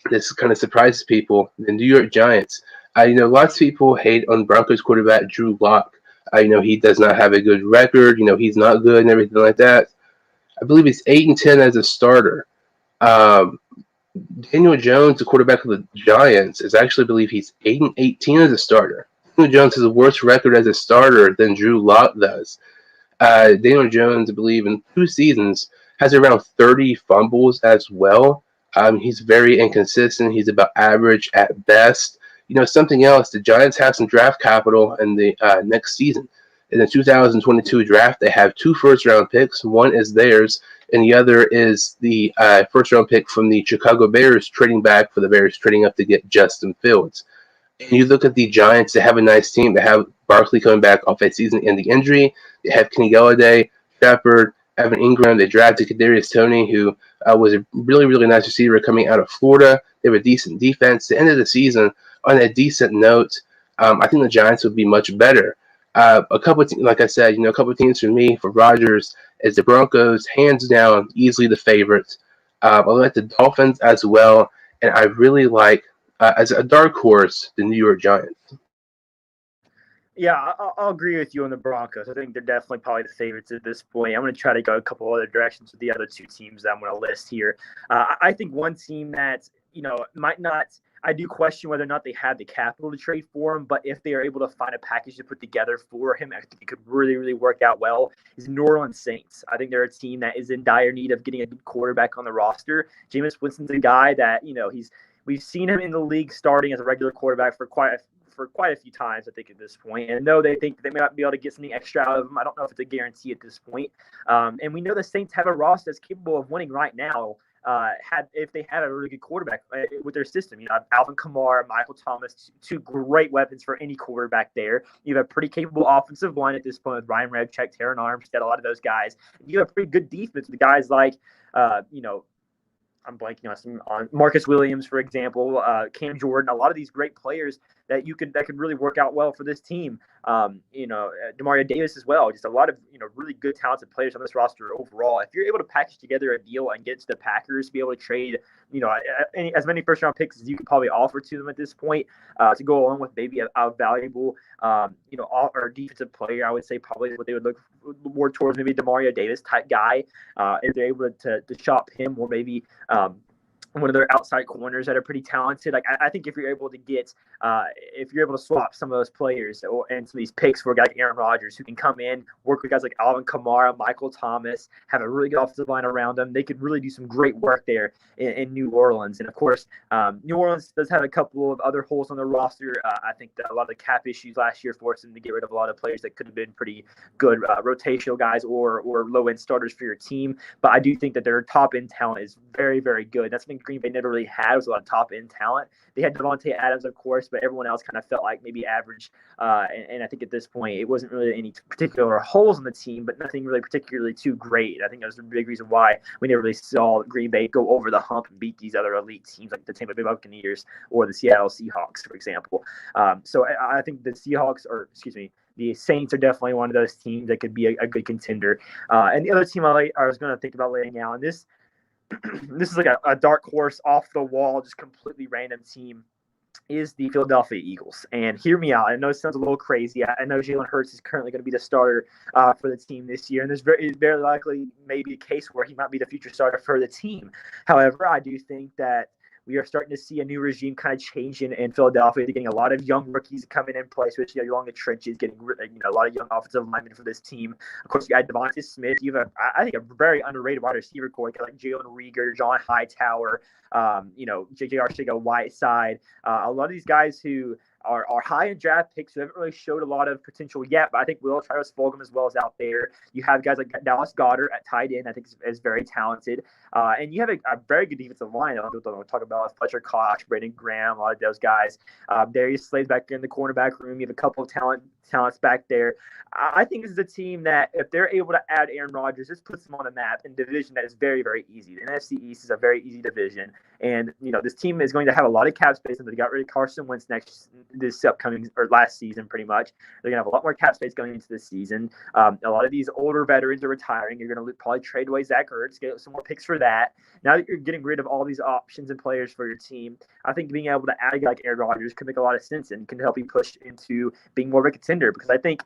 this kind of surprises people, the New York Giants. Lots of people hate on Broncos quarterback Drew Lock. He does not have a good record. He's not good and everything like that. I believe he's 8-10 as a starter. Daniel Jones, the quarterback of the Giants, I believe he's 8-18 as a starter. Daniel Jones has a worse record as a starter than Drew Lock does. Daniel Jones, I believe, in 2 seasons has around 30 fumbles as well. He's very inconsistent. He's about average at best. Something else, the Giants have some draft capital in the next season. In the 2022 draft, they have 2 first-round picks. One is theirs, and the other is the first-round pick from the Chicago Bears, trading back for the Bears, trading up to get Justin Fields. And you look at the Giants, they have a nice team. They have Barkley coming back off a season-ending injury. They have Kenny Golladay, Shepard, Evan Ingram. They drafted Kadarius Toney, who was a really, really nice receiver coming out of Florida. They have a decent defense. The end of the season, on a decent note, I think the Giants would be much better. A couple, like I said, a couple of teams for me for Rodgers is the Broncos, hands down, easily the favorites. I like the Dolphins as well, and I really like as a dark horse the New York Giants. Yeah, I'll agree with you on the Broncos. I think they're definitely probably the favorites at this point. I'm going to try to go a couple other directions with the other two teams that I'm going to list here. I think one team that, might not – I do question whether or not they have the capital to trade for him, but if they are able to find a package to put together for him, I think it could really, really work out well, is New Orleans Saints. I think they're a team that is in dire need of getting a good quarterback on the roster. Jameis Winston's a guy that, we've seen him in the league starting as a regular quarterback for quite a few times, I think, at this point. And though they think they may not be able to get something extra out of him, I don't know if it's a guarantee at this point. And we know the Saints have a roster that's capable of winning right now. If they had a really good quarterback with their system, Alvin Kamara, Michael Thomas, two great weapons for any quarterback there. You have a pretty capable offensive line at this point with Ryan Repchek, Taron Armstead, a lot of those guys. You have a pretty good defense with guys like, I'm blanking on Marcus Williams, for example, Cam Jordan, a lot of these great players that could really work out well for this team. Demario Davis as well. Just a lot of really good, talented players on this roster overall. If you're able to package together a deal and get it to the Packers, be able to trade as many first round picks as you could probably offer to them at this point, to go along with maybe a valuable or defensive player, I would say probably what they would look more towards, maybe Demario Davis type guy, if they're able to shop him, or maybe one of their outside corners that are pretty talented. Like I think if you're able to swap some of those players and some of these picks for a guy like Aaron Rodgers, who can come in, work with guys like Alvin Kamara, Michael Thomas, have a really good offensive line around them, they could really do some great work there in New Orleans. And of course, New Orleans does have a couple of other holes on their roster. I think that a lot of the cap issues last year forced them to get rid of a lot of players that could have been pretty good rotational guys or low-end starters for your team. But I do think that their top-end talent is very, very good. That's something Green Bay never really had, was a lot of top-end talent. They had Devontae Adams, of course, but everyone else kind of felt like maybe average. And I think at this point, it wasn't really any particular holes in the team, but nothing really particularly too great. I think that was the big reason why we never really saw Green Bay go over the hump and beat these other elite teams like the Tampa Bay Buccaneers or the Seattle Seahawks, for example. So I think the Saints are definitely one of those teams that could be a good contender. And the other team I was going to think about laying out, and this is like a dark horse, off the wall, just completely random team, is the Philadelphia Eagles. And hear me out. I know it sounds a little crazy. I know Jalen Hurts is currently going to be the starter for the team this year, and there's very likely maybe a case where he might be the future starter for the team. However, I do think that we are starting to see a new regime kind of change in Philadelphia. They're getting a lot of young rookies coming in place, especially along the trenches, getting a lot of young offensive linemen for this team. Of course, you got Devontae Smith. You have, I think, a very underrated wide receiver core, like Jalen Reagor, John Hightower, J.J. Arcega-Whiteside. A lot of these guys who are high in draft picks who haven't really showed a lot of potential yet, but I think Will Travis Fulgham as well is out there. You have guys like Dallas Goedert at tight end, I think is very talented. And you have a very good defensive line. I don't talk about Fletcher Cox, Brandon Graham, a lot of those guys. Darius Slay's back in the cornerback room. You have a couple of talents back there. I think this is a team that, if they're able to add Aaron Rodgers, this puts them on a map in a division that is very, very easy. The NFC East is a very easy division. And, this team is going to have a lot of cap space, and they got rid of Carson Wentz last season, pretty much. They're going to have a lot more cap space going into this season. A lot of these older veterans are retiring. You're going to probably trade away Zach Ertz, get some more picks for that. Now that you're getting rid of all these options and players for your team, I think being able to add a guy like Aaron Rodgers could make a lot of sense and can help you push into being more of a contender, because I think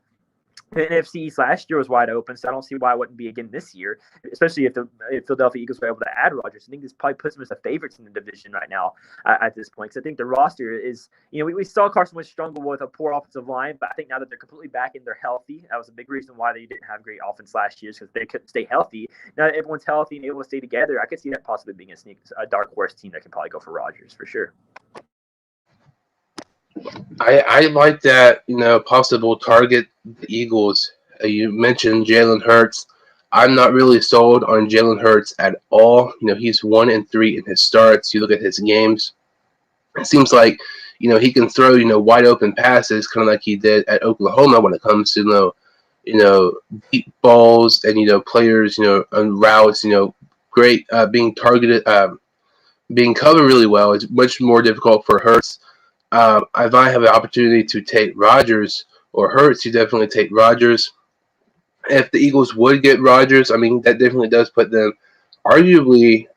the NFC East last year was wide open, so I don't see why it wouldn't be again this year, especially if Philadelphia Eagles were able to add Rodgers. I think this probably puts them as a favorites in the division right now at this point, because I think the roster is, we saw Carson Wentz struggle with a poor offensive line, but I think now that they're completely back and they're healthy, that was a big reason why they didn't have great offense last year, because they couldn't stay healthy. Now that everyone's healthy and able to stay together, I could see that possibly being a dark horse team that can probably go for Rodgers for sure. I like that, possible target the Eagles. You mentioned Jalen Hurts. I'm not really sold on Jalen Hurts at all. He's 1-3 in his starts. You look at his games. It seems like, he can throw, wide open passes, kind of like he did at Oklahoma when it comes to, deep balls and, players, on routes, great being targeted, being covered really well. It's much more difficult for Hurts. If I have an opportunity to take Rodgers or Hurts, you definitely take Rodgers. If the Eagles would get Rodgers, I mean, that definitely does put them arguably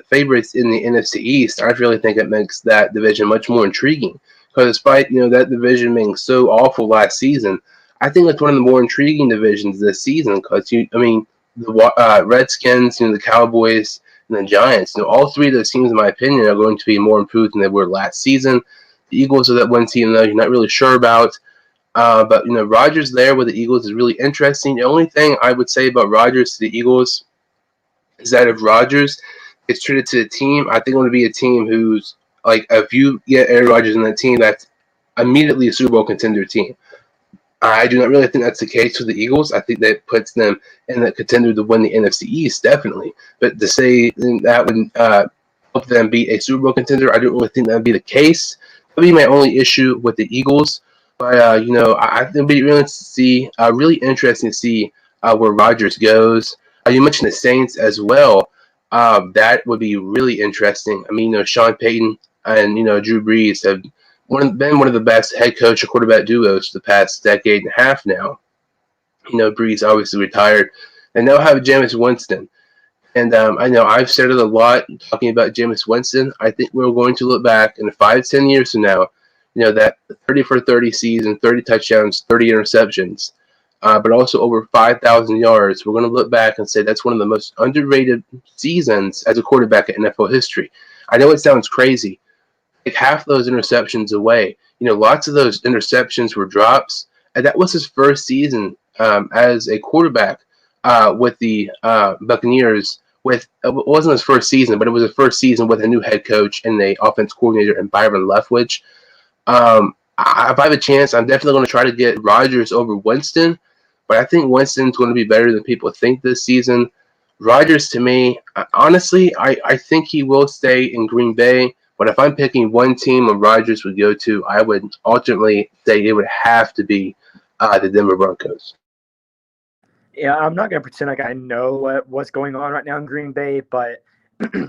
favorites in the NFC East. I really think it makes that division much more intriguing. Because despite that division being so awful last season, I think it's one of the more intriguing divisions this season. Because the Redskins, the Cowboys, and the Giants, all three of those teams, in my opinion, are going to be more improved than they were last season. The Eagles are that one team that you're not really sure about. But Rodgers there with the Eagles is really interesting. The only thing I would say about Rodgers to the Eagles is that if Rodgers gets traded to the team, I think it would be a team who's like, if you get Aaron Rodgers in that team, that's immediately a Super Bowl contender team. I do not really think that's the case for the Eagles. I think that puts them in the contender to win the NFC East, definitely. But to say that would help them be a Super Bowl contender, I don't really think that would be the case. That would be my only issue with the Eagles. But I think it'll be really interesting to see where Rodgers goes. You mentioned the Saints as well. That would be really interesting. I mean, Sean Payton and Drew Brees have been one of the best head coach and quarterback duos for the past decade and a half now. Brees obviously retired, and now have Jameis Winston. And I know I've said it a lot talking about Jameis Winston. I think we're going to look back in 5-10 years from now, that 30 for 30 season, 30 touchdowns, 30 interceptions, but also over 5,000 yards. We're going to look back and say that's one of the most underrated seasons as a quarterback in NFL history. I know it sounds crazy. Like half those interceptions away. Lots of those interceptions were drops, and that was his first season as a quarterback with the Buccaneers. It wasn't his first season, but it was his first season with a new head coach and the offense coordinator and Byron Leftwich. If I have a chance, I'm definitely going to try to get Rodgers over Winston, but I think Winston's going to be better than people think this season. Rodgers, to me, honestly, I think he will stay in Green Bay, but if I'm picking one team where Rodgers would go to, I would ultimately say it would have to be the Denver Broncos. Yeah, I'm not going to pretend like I know what's going on right now in Green Bay, but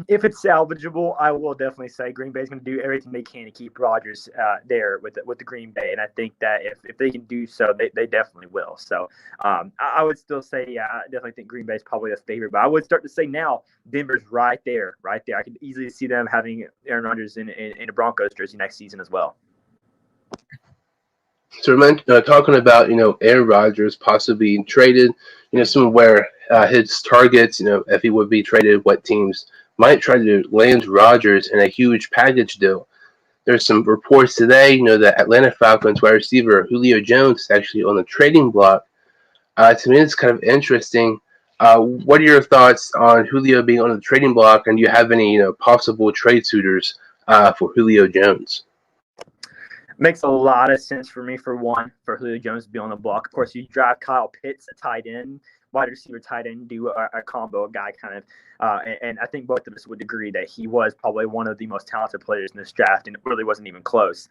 if it's salvageable, I will definitely say Green Bay is going to do everything they can to keep Rodgers there with the Green Bay, and I think that if they can do so, they definitely will. So I would still say, yeah, I definitely think Green Bay is probably the favorite, but I would start to say now Denver's right there. I could easily see them having Aaron Rodgers in a Broncos jersey next season as well. So we're talking about Aaron Rodgers possibly being traded. Some of where his targets. If he would be traded, what teams might try to land Rodgers in a huge package deal. There's some reports today. The Atlanta Falcons wide receiver Julio Jones is actually on the trading block. To me, it's kind of interesting. What are your thoughts on Julio being on the trading block, and do you have any possible trade suitors for Julio Jones? Makes a lot of sense for me, for Julio Jones to be on the block. Of course, you draft Kyle Pitts, a tight end, wide receiver, tight end, do a combo, a guy kind of. And I think both of us would agree that he was probably one of the most talented players in this draft, and it really wasn't even close.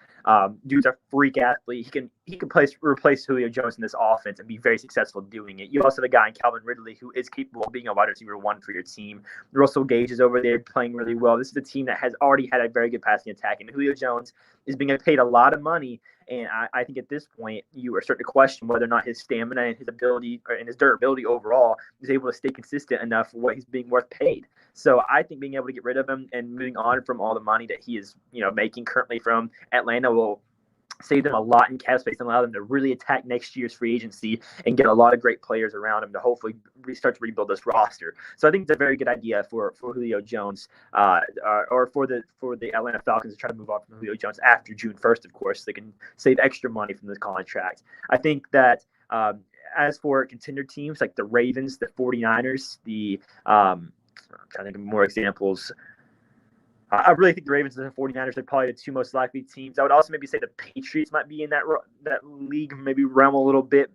Dude's a freak athlete. He can replace Julio Jones in this offense and be very successful doing it. You also have a guy in Calvin Ridley who is capable of being a wide receiver one for your team. Russell Gage is over there playing really well. This is a team that has already had a very good passing attack, and Julio Jones is being paid a lot of money. And I think at this point, you are starting to question whether or not his stamina and his ability and his durability overall is able to stay consistent enough for what he's being worth paid. So I think being able to get rid of him and moving on from all the money that he is, making currently from Atlanta will save them a lot in cap space and allow them to really attack next year's free agency and get a lot of great players around him to hopefully start to rebuild this roster. So I think it's a very good idea for Julio Jones or for the Atlanta Falcons to try to move on from Julio Jones after June 1st, of course, so they can save extra money from this contract. I think that as for contender teams like the Ravens, the 49ers, I'm trying to think of more examples. I really think the Ravens and the 49ers are probably the two most likely teams. I would also maybe say the Patriots might be in that league, maybe realm a little bit.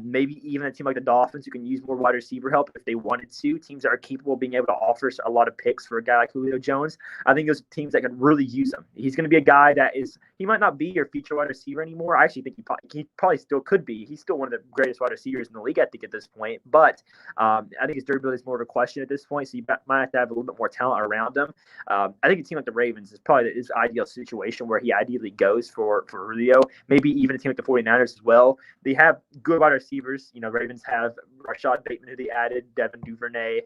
Maybe even a team like the Dolphins who can use more wide receiver help if they wanted to. Teams that are capable of being able to offer a lot of picks for a guy like Julio Jones. I think those teams that could really use him. He's going to be a guy that he might not be your feature wide receiver anymore. I actually think he probably still could be. He's still one of the greatest wide receivers in the league, I think, at this point. But I think his durability is more of a question at this point, so you might have to have a little bit more talent around him. I think a team like the Ravens is probably his ideal situation where he ideally goes for Julio. Maybe even a team like the 49ers as well. They have good wide receivers. Ravens have Rashad Bateman, who they added, Devin Duvernay,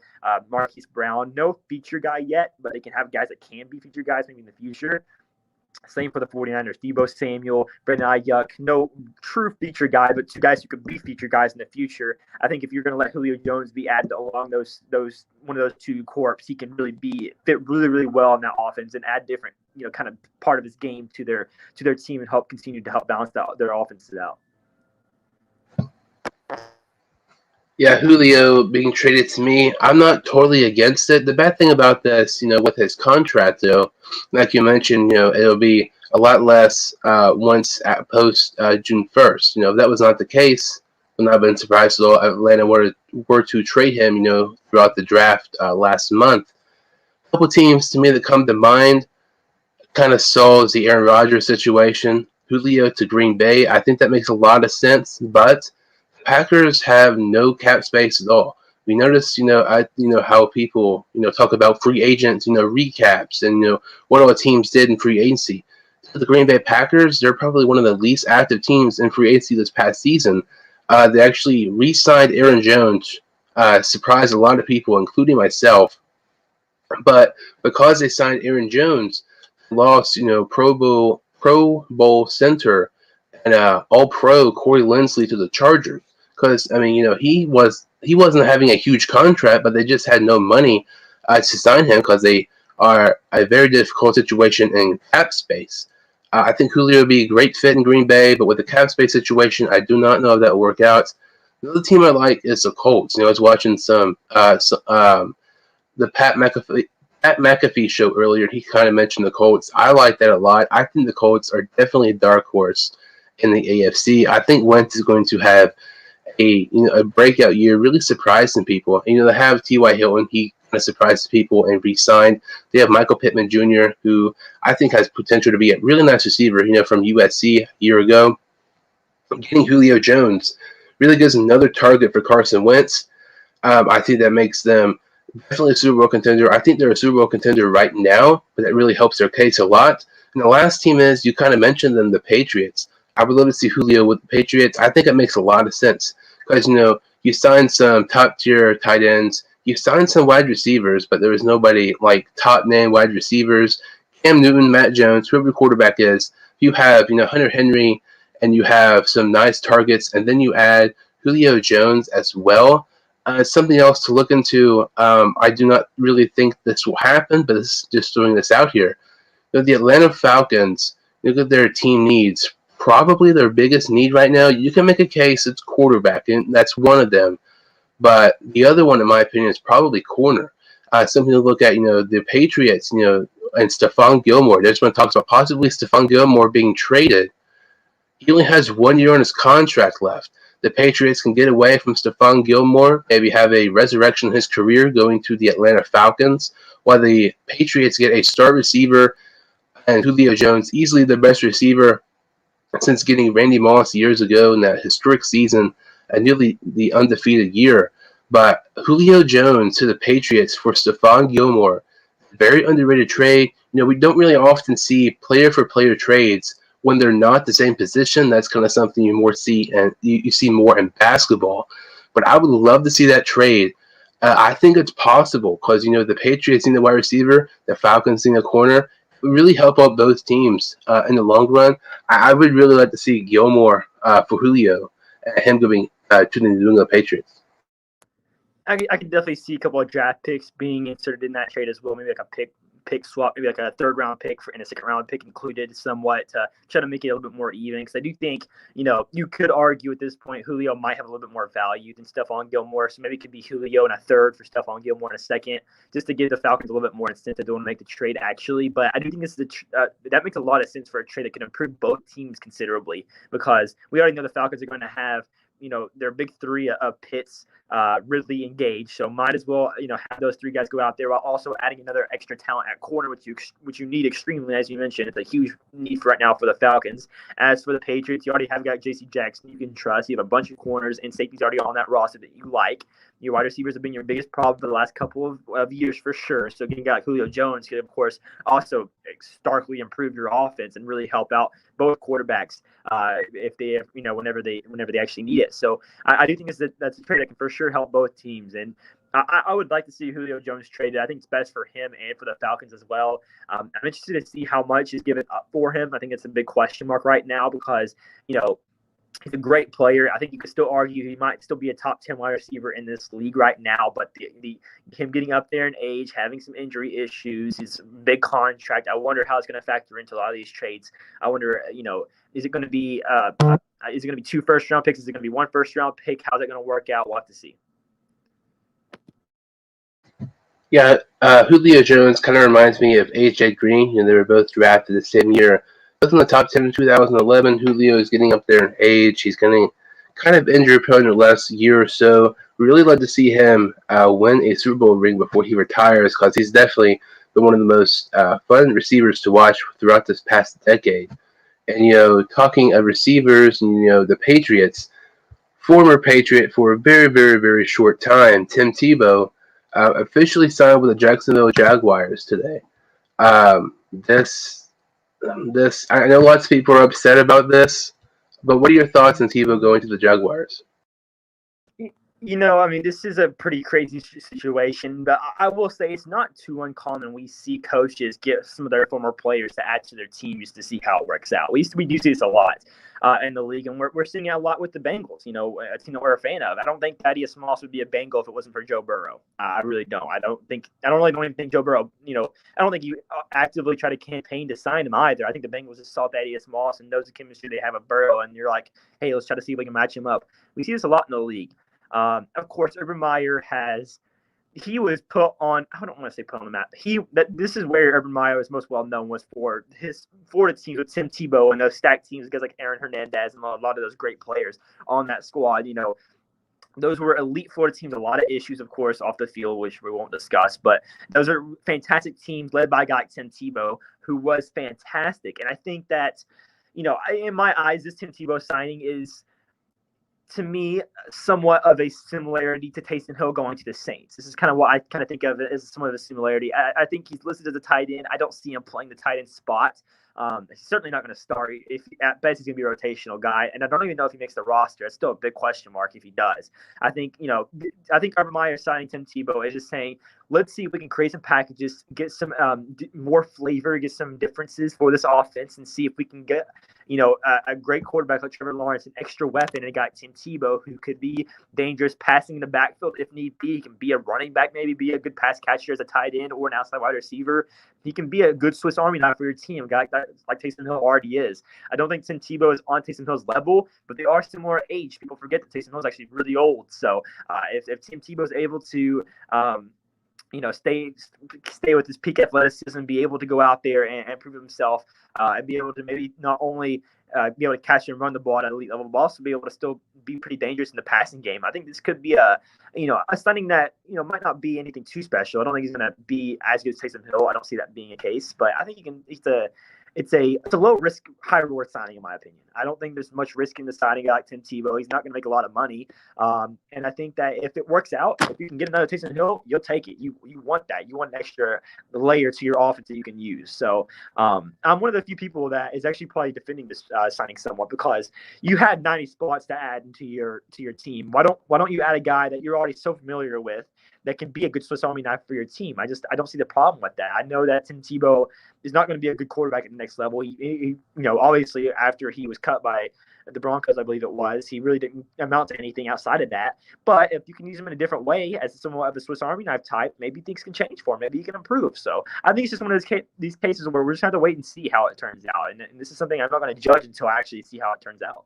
Marquise Brown. No feature guy yet, but they can have guys that can be feature guys maybe in the future. Same for the 49ers. Debo Samuel, Brandon Ayuk. No true feature guy, but two guys who could be feature guys in the future. I think if you're going to let Julio Jones be added along those one of those two corps, he can really fit really, really well in that offense and add different, kind of part of his game to their team and continue to help balance their offenses out. Yeah, Julio being traded to me, I'm not totally against it. The bad thing about this, with his contract, though, like you mentioned, it'll be a lot less once at post June 1st. If that was not the case, I would not have been surprised at all. Atlanta were to trade him, throughout the draft last month. A couple teams to me that come to mind kind of solves the Aaron Rodgers situation. Julio to Green Bay, I think that makes a lot of sense, but Packers have no cap space at all. We notice, how people, talk about free agents, recaps, and what all teams did in free agency. The Green Bay Packers, they're probably one of the least active teams in free agency this past season. They actually re-signed Aaron Jones, surprised a lot of people, including myself. But because they signed Aaron Jones, lost, Pro Bowl center and All-Pro Corey Linsley to the Chargers. Because he wasn't having a huge contract, but they just had no money to sign him because they are a very difficult situation in cap space. I think Julio would be a great fit in Green Bay, but with the cap space situation, I do not know if that will work out. Another team I like is the Colts. I was watching the Pat McAfee show earlier. He kind of mentioned the Colts. I like that a lot. I think the Colts are definitely a dark horse in the AFC. I think Wentz is going to have a breakout year, really surprising people. They have T.Y. Hilton. He kind of surprised people and re-signed. They have Michael Pittman Jr., who I think has potential to be a really nice receiver, from USC a year ago. Getting Julio Jones really gives another target for Carson Wentz. I think that makes them definitely a Super Bowl contender. I think they're a Super Bowl contender right now, but that really helps their case a lot. And the last team is, you kind of mentioned them, the Patriots. I would love to see Julio with the Patriots. I think it makes a lot of sense because, you signed some top-tier tight ends. You signed some wide receivers, but there was nobody like top-name wide receivers. Cam Newton, Matt Jones, whoever the quarterback is. You have, Hunter Henry, and you have some nice targets, and then you add Julio Jones as well. Something else to look into. I do not really think this will happen, but this is just throwing this out here. The Atlanta Falcons, look at their team needs. Probably their biggest need right now, you can make a case it's quarterback, and that's one of them. But the other one, in my opinion, is probably corner. Something to look at, the Patriots, and Stephon Gilmore. There's been talks about possibly Stephon Gilmore being traded. He only has 1 year on his contract left. The Patriots can get away from Stephon Gilmore, maybe have a resurrection in his career going to the Atlanta Falcons, while the Patriots get a star receiver and Julio Jones, easily the best receiver since getting Randy Moss years ago in that historic season, and nearly the undefeated year. But Julio Jones to the Patriots for Stephon Gilmore, very underrated trade. We don't really often see player-for-player trades when they're not the same position. That's kind of something you more see, and you see more in basketball. But I would love to see that trade. I think it's possible because, the Patriots need the wide receiver, the Falcons need a corner. It would really help out both teams in the long run. I would really like to see Gilmore for Julio and him going to the New England Patriots. I could definitely see a couple of draft picks being inserted in that trade as well. Maybe like a pick swap, maybe like a third-round pick and a second-round pick included somewhat to try to make it a little bit more even. Because I do think, you could argue at this point Julio might have a little bit more value than Stephon Gilmore. So maybe it could be Julio in a third for Stephon Gilmore in a second, just to give the Falcons a little bit more incentive to want to make the trade actually. But I do think this is that makes a lot of sense for a trade that can improve both teams considerably, because we already know the Falcons are going to have their big three of Pitts, Ridley, and Gage. So might as well, have those three guys go out there while also adding another extra talent at corner, which you need extremely, as you mentioned. It's a huge need for right now for the Falcons. As for the Patriots, you already have got J.C. Jackson you can trust. You have a bunch of corners and safeties already on that roster that you like. Your wide receivers have been your biggest problem for the last couple of years for sure. So getting guy Julio Jones could, of course, also starkly improve your offense and really help out both quarterbacks if they, whenever they actually need it. So I do think that's a trade that can for sure help both teams. And I would like to see Julio Jones traded. I think it's best for him and for the Falcons as well. I'm interested to see how much is given up for him. I think it's a big question mark right now because, he's a great player. I think you could still argue he might still be a top 10 wide receiver in this league right now, but him getting up there in age, having some injury issues, his big contract, I wonder how it's going to factor into a lot of these trades. I wonder, is it going to be 2 first-round picks? Is it going to be 1 first-round pick? How's that going to work out? We'll have to see. Yeah, Julio Jones kind of reminds me of A.J. Green. They were both drafted the same year. Both in the top 10 in 2011. Julio is getting up there in age. He's getting kind of injury-prone in the last year or so. We really love to see him win a Super Bowl ring before he retires because he's definitely been one of the most fun receivers to watch throughout this past decade. And, talking of receivers, the Patriots, former Patriot for a very, very, very short time, Tim Tebow, officially signed with the Jacksonville Jaguars today. This, I know lots of people are upset about this, but what are your thoughts on Tebow going to the Jaguars? This is a pretty crazy situation, but I will say it's not too uncommon. We see coaches get some of their former players to add to their team just to see how it works out. We do see this a lot in the league, and we're seeing it a lot with the Bengals, a team that we're a fan of. I don't think Thaddeus Moss would be a Bengal if it wasn't for Joe Burrow. I really don't. I don't even think Joe Burrow, I don't think you actively try to campaign to sign him either. I think the Bengals just saw Thaddeus Moss and knows the chemistry they have with Burrow, and you're like, hey, let's try to see if we can match him up. We see this a lot in the league. Of course, Urban Meyer he was put on, I don't want to say put on the map. This is where Urban Meyer is most well known, was for his Florida teams with Tim Tebow and those stacked teams, guys like Aaron Hernandez and a lot of those great players on that squad. Those were elite Florida teams, a lot of issues, of course, off the field, which we won't discuss. But those are fantastic teams led by a guy like Tim Tebow, who was fantastic. And I think that, in my eyes, this Tim Tebow signing is, to me, somewhat of a similarity to Taysom Hill going to the Saints. This is kind of what I kind of think of it as somewhat of a similarity. I think he's listed as a tight end. I don't see him playing the tight end spot. He's certainly not going to start. At best, he's going to be a rotational guy, and I don't even know if he makes the roster. It's still a big question mark if he does. I think Urban Meyer signing Tim Tebow is just saying, let's see if we can create some packages, get some more flavor, get some differences for this offense, and see if we can get a great quarterback like Trevor Lawrence, an extra weapon, and a guy Tim Tebow who could be dangerous passing in the backfield if need be. He can be a running back, maybe be a good pass catcher as a tight end or an outside wide receiver. He can be a good Swiss Army knife for your team, a guy like Taysom Hill already is. I don't think Tim Tebow is on Taysom Hill's level, but they are similar age. People forget that Taysom Hill is actually really old. So if Tim Tebow is able to stay with his peak athleticism, be able to go out there and prove himself, and be able to maybe not only be able to catch and run the ball at an elite level, but also be able to still be pretty dangerous in the passing game. I think this could be a signing that might not be anything too special. I don't think he's going to be as good as Taysom Hill. I don't see that being a case, but I think it's a low risk, high reward signing, in my opinion. I don't think there's much risk in the signing guy like Tim Tebow. He's not going to make a lot of money. And I think that if it works out, if you can get another Taysom Hill, you'll take it. You want that. You want an extra layer to your offense that you can use. So I'm one of the few people that is actually probably defending this signing somewhat, because you had 90 spots to add into your team. Why don't you add a guy that you're already so familiar with that can be a good Swiss Army knife for your team? I don't see the problem with that. I know that Tim Tebow is not going to be a good quarterback at the next level. He obviously after he was cut by the Broncos, I believe it was, he really didn't amount to anything outside of that. But if you can use him in a different way as somewhat of a Swiss Army knife type, maybe things can change for him. Maybe he can improve. So I think it's just one of these cases where we're just going to have to wait and see how it turns out. And this is something I'm not going to judge until I actually see how it turns out.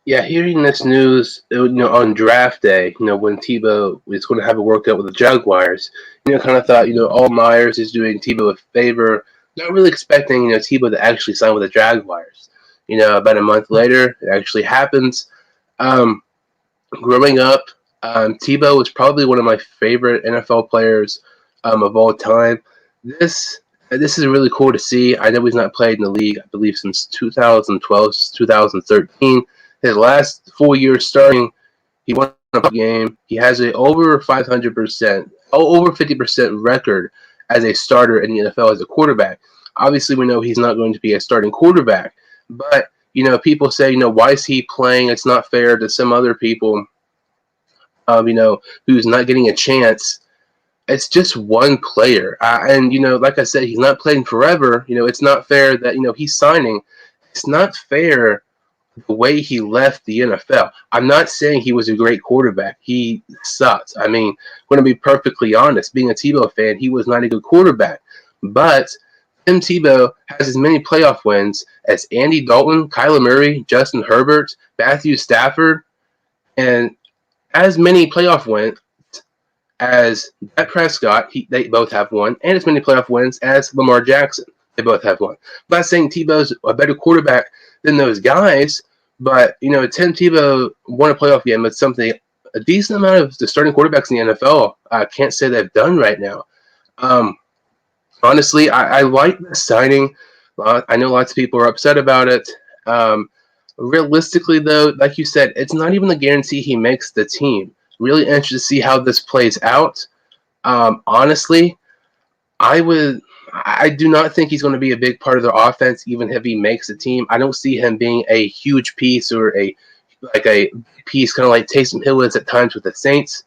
Yeah, hearing this news, on draft day, when Tebow is going to have it worked out with the Jaguars, kind of thought, all Myers is doing Tebow a favor, not really expecting, Tebow to actually sign with the Jaguars. About a month later, it actually happens. Um, Growing up, Tebow was probably one of my favorite NFL players of all time. This is really cool to see. I know he's not played in the league, I believe, since 2012, 2013. His last full year starting, he won a game. He has a over 500%, over 50% record as a starter in the NFL as a quarterback. Obviously, we know he's not going to be a starting quarterback, but people say, why is he playing? It's not fair to some other people, who's not getting a chance. It's just one player. And, like I said, he's not playing forever. It's not fair that, he's signing. It's not fair the way he left the NFL. I'm not saying he was a great quarterback. He sucked. I mean, I'm going to be perfectly honest. Being a Tebow fan, he was not a good quarterback. But Tim Tebow has as many playoff wins as Andy Dalton, Kyler Murray, Justin Herbert, Matthew Stafford, and as many playoff wins as Dak Prescott. They both have one, and as many playoff wins as Lamar Jackson. They both have one. I'm not saying Tebow's a better quarterback than those guys, but Tim Tebow won a playoff game. It's something a decent amount of the starting quarterbacks in the NFL can't say they've done right now. Honestly, I like the signing. I know lots of people are upset about it. Realistically, though, like you said, it's not even a guarantee he makes the team. Really interested to see how this plays out. Honestly, I do not think he's going to be a big part of their offense, even if he makes the team. I don't see him being a huge piece or a piece kind of like Taysom Hill is at times with the Saints.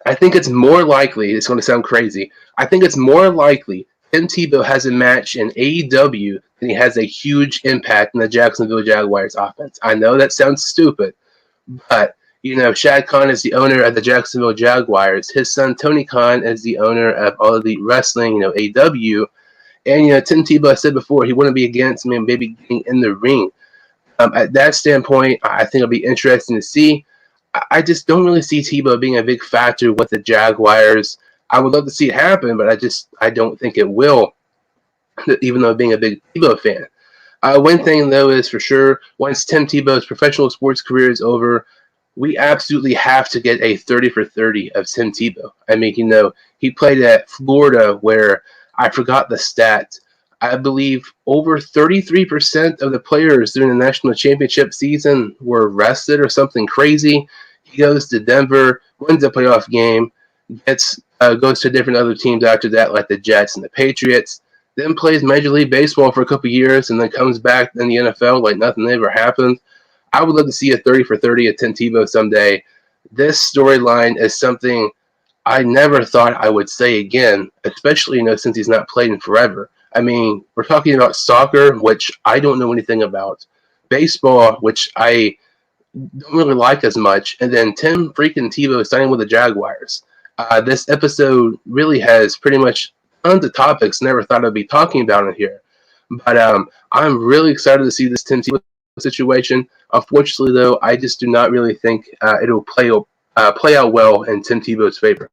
I think it's more likely, it's going to sound crazy, I think it's more likely Tim Tebow has a match in AEW than he has a huge impact in the Jacksonville Jaguars offense. I know that sounds stupid, but Shad Khan is the owner of the Jacksonville Jaguars. His son Tony Khan is the owner of All Elite Wrestling, AEW. And Tim Tebow said before he wouldn't be against me maybe getting in the ring. At that standpoint, I think it'll be interesting to see. I just don't really see Tebow being a big factor with the Jaguars. I would love to see it happen, but I don't think it will, even though being a big Tebow fan. One thing, though, is for sure, once Tim Tebow's professional sports career is over, we absolutely have to get a 30 for 30 of Tim Tebow. I mean, he played at Florida where I forgot the stat. I believe over 33% of the players during the national championship season were arrested or something crazy. He goes to Denver, wins a playoff game, goes to different other teams after that, like the Jets and the Patriots, then plays Major League Baseball for a couple years, and then comes back in the NFL like nothing ever happened. I would love to see a 30 for 30 at Tim Tebow someday. This storyline is something I never thought I would say again, especially since he's not played in forever. I mean, we're talking about soccer, which I don't know anything about, baseball, which I don't really like as much, and then Tim freaking Tebow signing with the Jaguars. This episode really has pretty much tons of topics never thought I'd be talking about in here. But I'm really excited to see this Tim Tebow situation. Unfortunately, though, I just do not really think it'll play out well in Tim Tebow's favor.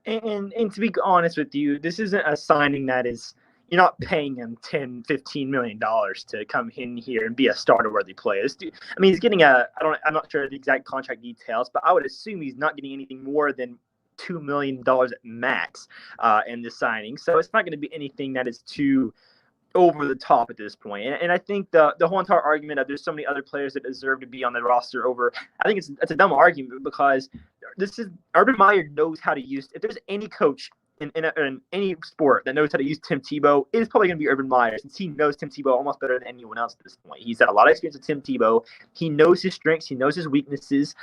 And to be honest with you, this isn't a signing that is, you're not paying him $10-15 million to come in here and be a starter-worthy player. I mean, he's getting I'm not sure the exact contract details, but I would assume he's not getting anything more than $2 million at max in this signing. So it's not going to be anything that is too over the top at this point. And I think the whole entire argument of there's so many other players that deserve to be on the roster over, I think it's a dumb argument, because Urban Meyer knows how to use, if there's any coach in any sport that knows how to use Tim Tebow, it is probably going to be Urban Meyer, since he knows Tim Tebow almost better than anyone else at this point. He's had a lot of experience with Tim Tebow. He knows his strengths. He knows his weaknesses.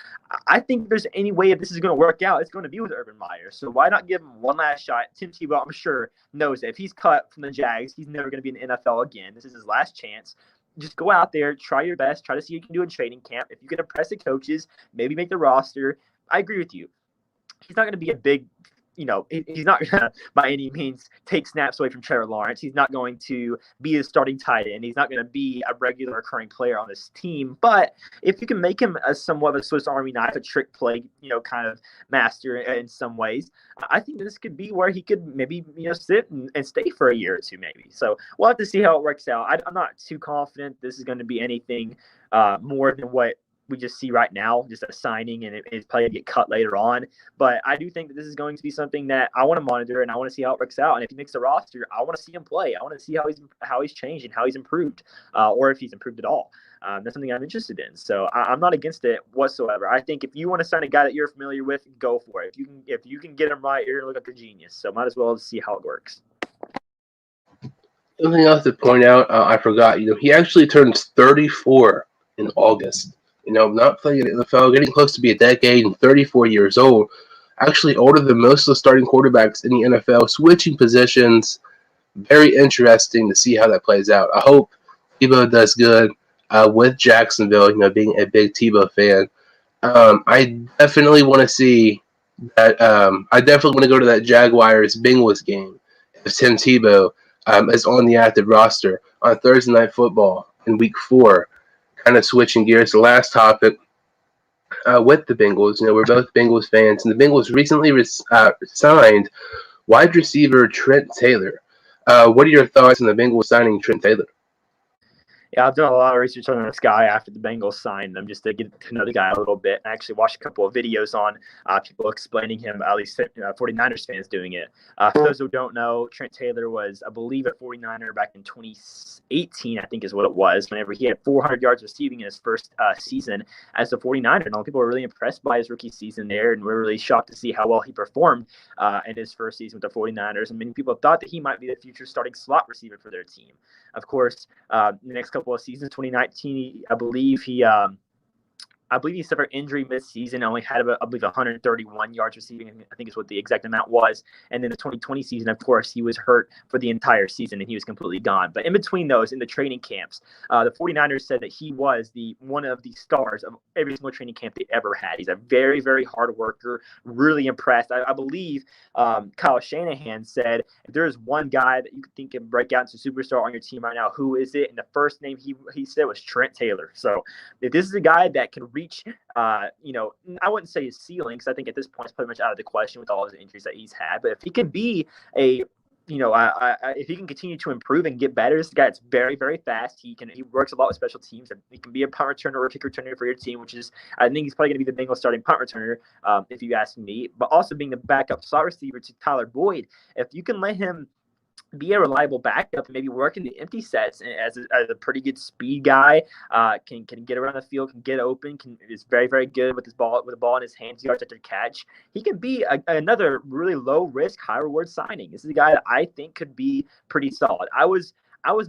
I think if there's any way if this is going to work out, it's going to be with Urban Meyer. So why not give him one last shot? Tim Tebow, I'm sure, knows that if he's cut from the Jags, he's never going to be in the NFL again. This is his last chance. Just go out there, try your best, try to see what you can do in training camp. If you can impress the coaches, maybe make the roster. I agree with you. He's not going to be a big he's not going to by any means take snaps away from Trevor Lawrence. He's not going to be a starting tight end. He's not going to be a regular occurring player on this team. But if you can make him a somewhat of a Swiss Army knife, a trick play, kind of master in some ways, I think this could be where he could maybe, sit and stay for a year or two maybe. So we'll have to see how it works out. I'm not too confident this is going to be anything more than what we just see right now, just a signing, and it's probably going to get cut later on. But I do think that this is going to be something that I want to monitor, and I want to see how it works out. And if he makes the roster, I want to see him play. I want to see how he's changed and how he's improved, or if he's improved at all. That's something I'm interested in. So I'm not against it whatsoever. I think if you want to sign a guy that you're familiar with, go for it. If you can get him right, you're going to look like a genius. So might as well see how it works. Something else to point out, I forgot. He actually turns 34 in August. Not playing in the NFL, getting close to be a decade, and 34 years old. Actually older than most of the starting quarterbacks in the NFL, switching positions. Very interesting to see how that plays out. I hope Tebow does good with Jacksonville, being a big Tebow fan. I definitely want to see that. I definitely want to go to that Jaguars-Bengals game if Tim Tebow is on the active roster on Thursday Night Football in Week 4. Kind of switching gears to the last topic with the Bengals. We're both Bengals fans, and the Bengals recently signed wide receiver Trent Taylor. What are your thoughts on the Bengals signing Trent Taylor? Yeah, I've done a lot of research on this guy after the Bengals signed him, just to get to know the guy a little bit. I actually watched a couple of videos on people explaining him, at least 49ers fans doing it. For those who don't know, Trent Taylor was, I believe, a 49er back in 2018, I think is what it was, whenever he had 400 yards receiving in his first season as a 49er. And all people were really impressed by his rookie season there, and we're really shocked to see how well he performed in his first season with the 49ers. And many people thought that he might be the future starting slot receiver for their team. Of course, the next couple of seasons, 2019, I believe he suffered injury mid-season. Only had, I believe, 131 yards receiving, I think is what the exact amount was. And then the 2020 season, of course, he was hurt for the entire season, and he was completely gone. But in between those, in the training camps, the 49ers said that he was one of the stars of every single training camp they ever had. He's a very, very hard worker, really impressed. I believe Kyle Shanahan said, if there is one guy that you think can break out into superstar on your team right now, who is it? And the first name he said was Trent Taylor. So if this is a guy that can reach, I wouldn't say his ceiling, because I think at this point it's pretty much out of the question with all his injuries that he's had. But if he can be if he can continue to improve and get better, this guy is very, very fast. He works a lot with special teams, and he can be a punt returner or a kick returner for your team, which is, I think he's probably going to be the Bengals starting punt returner, if you ask me. But also being the backup slot receiver to Tyler Boyd, if you can let him be a reliable backup and maybe work in the empty sets as a pretty good speed guy, can get around the field, can get open, is very, very good with the ball in his hands, yards after catch. He can be another really low risk, high reward signing. This is a guy that I think could be pretty solid. I was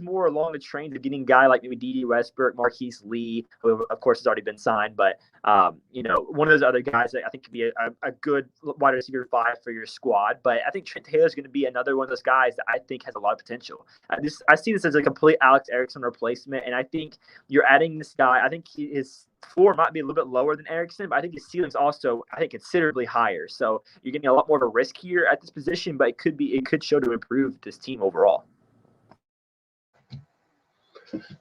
more along the trains of getting a guy like maybe D.D. Westbrook, Marquise Lee, who of course has already been signed, but one of those other guys that I think could be a good wide receiver 5 for your squad. But I think Trent Taylor is going to be another one of those guys that I think has a lot of potential. I see this as a complete Alex Erickson replacement, and I think you're adding this guy. I think his floor might be a little bit lower than Erickson, but I think his ceiling's also, I think, considerably higher. So you're getting a lot more of a risk here at this position, but it could show to improve this team overall.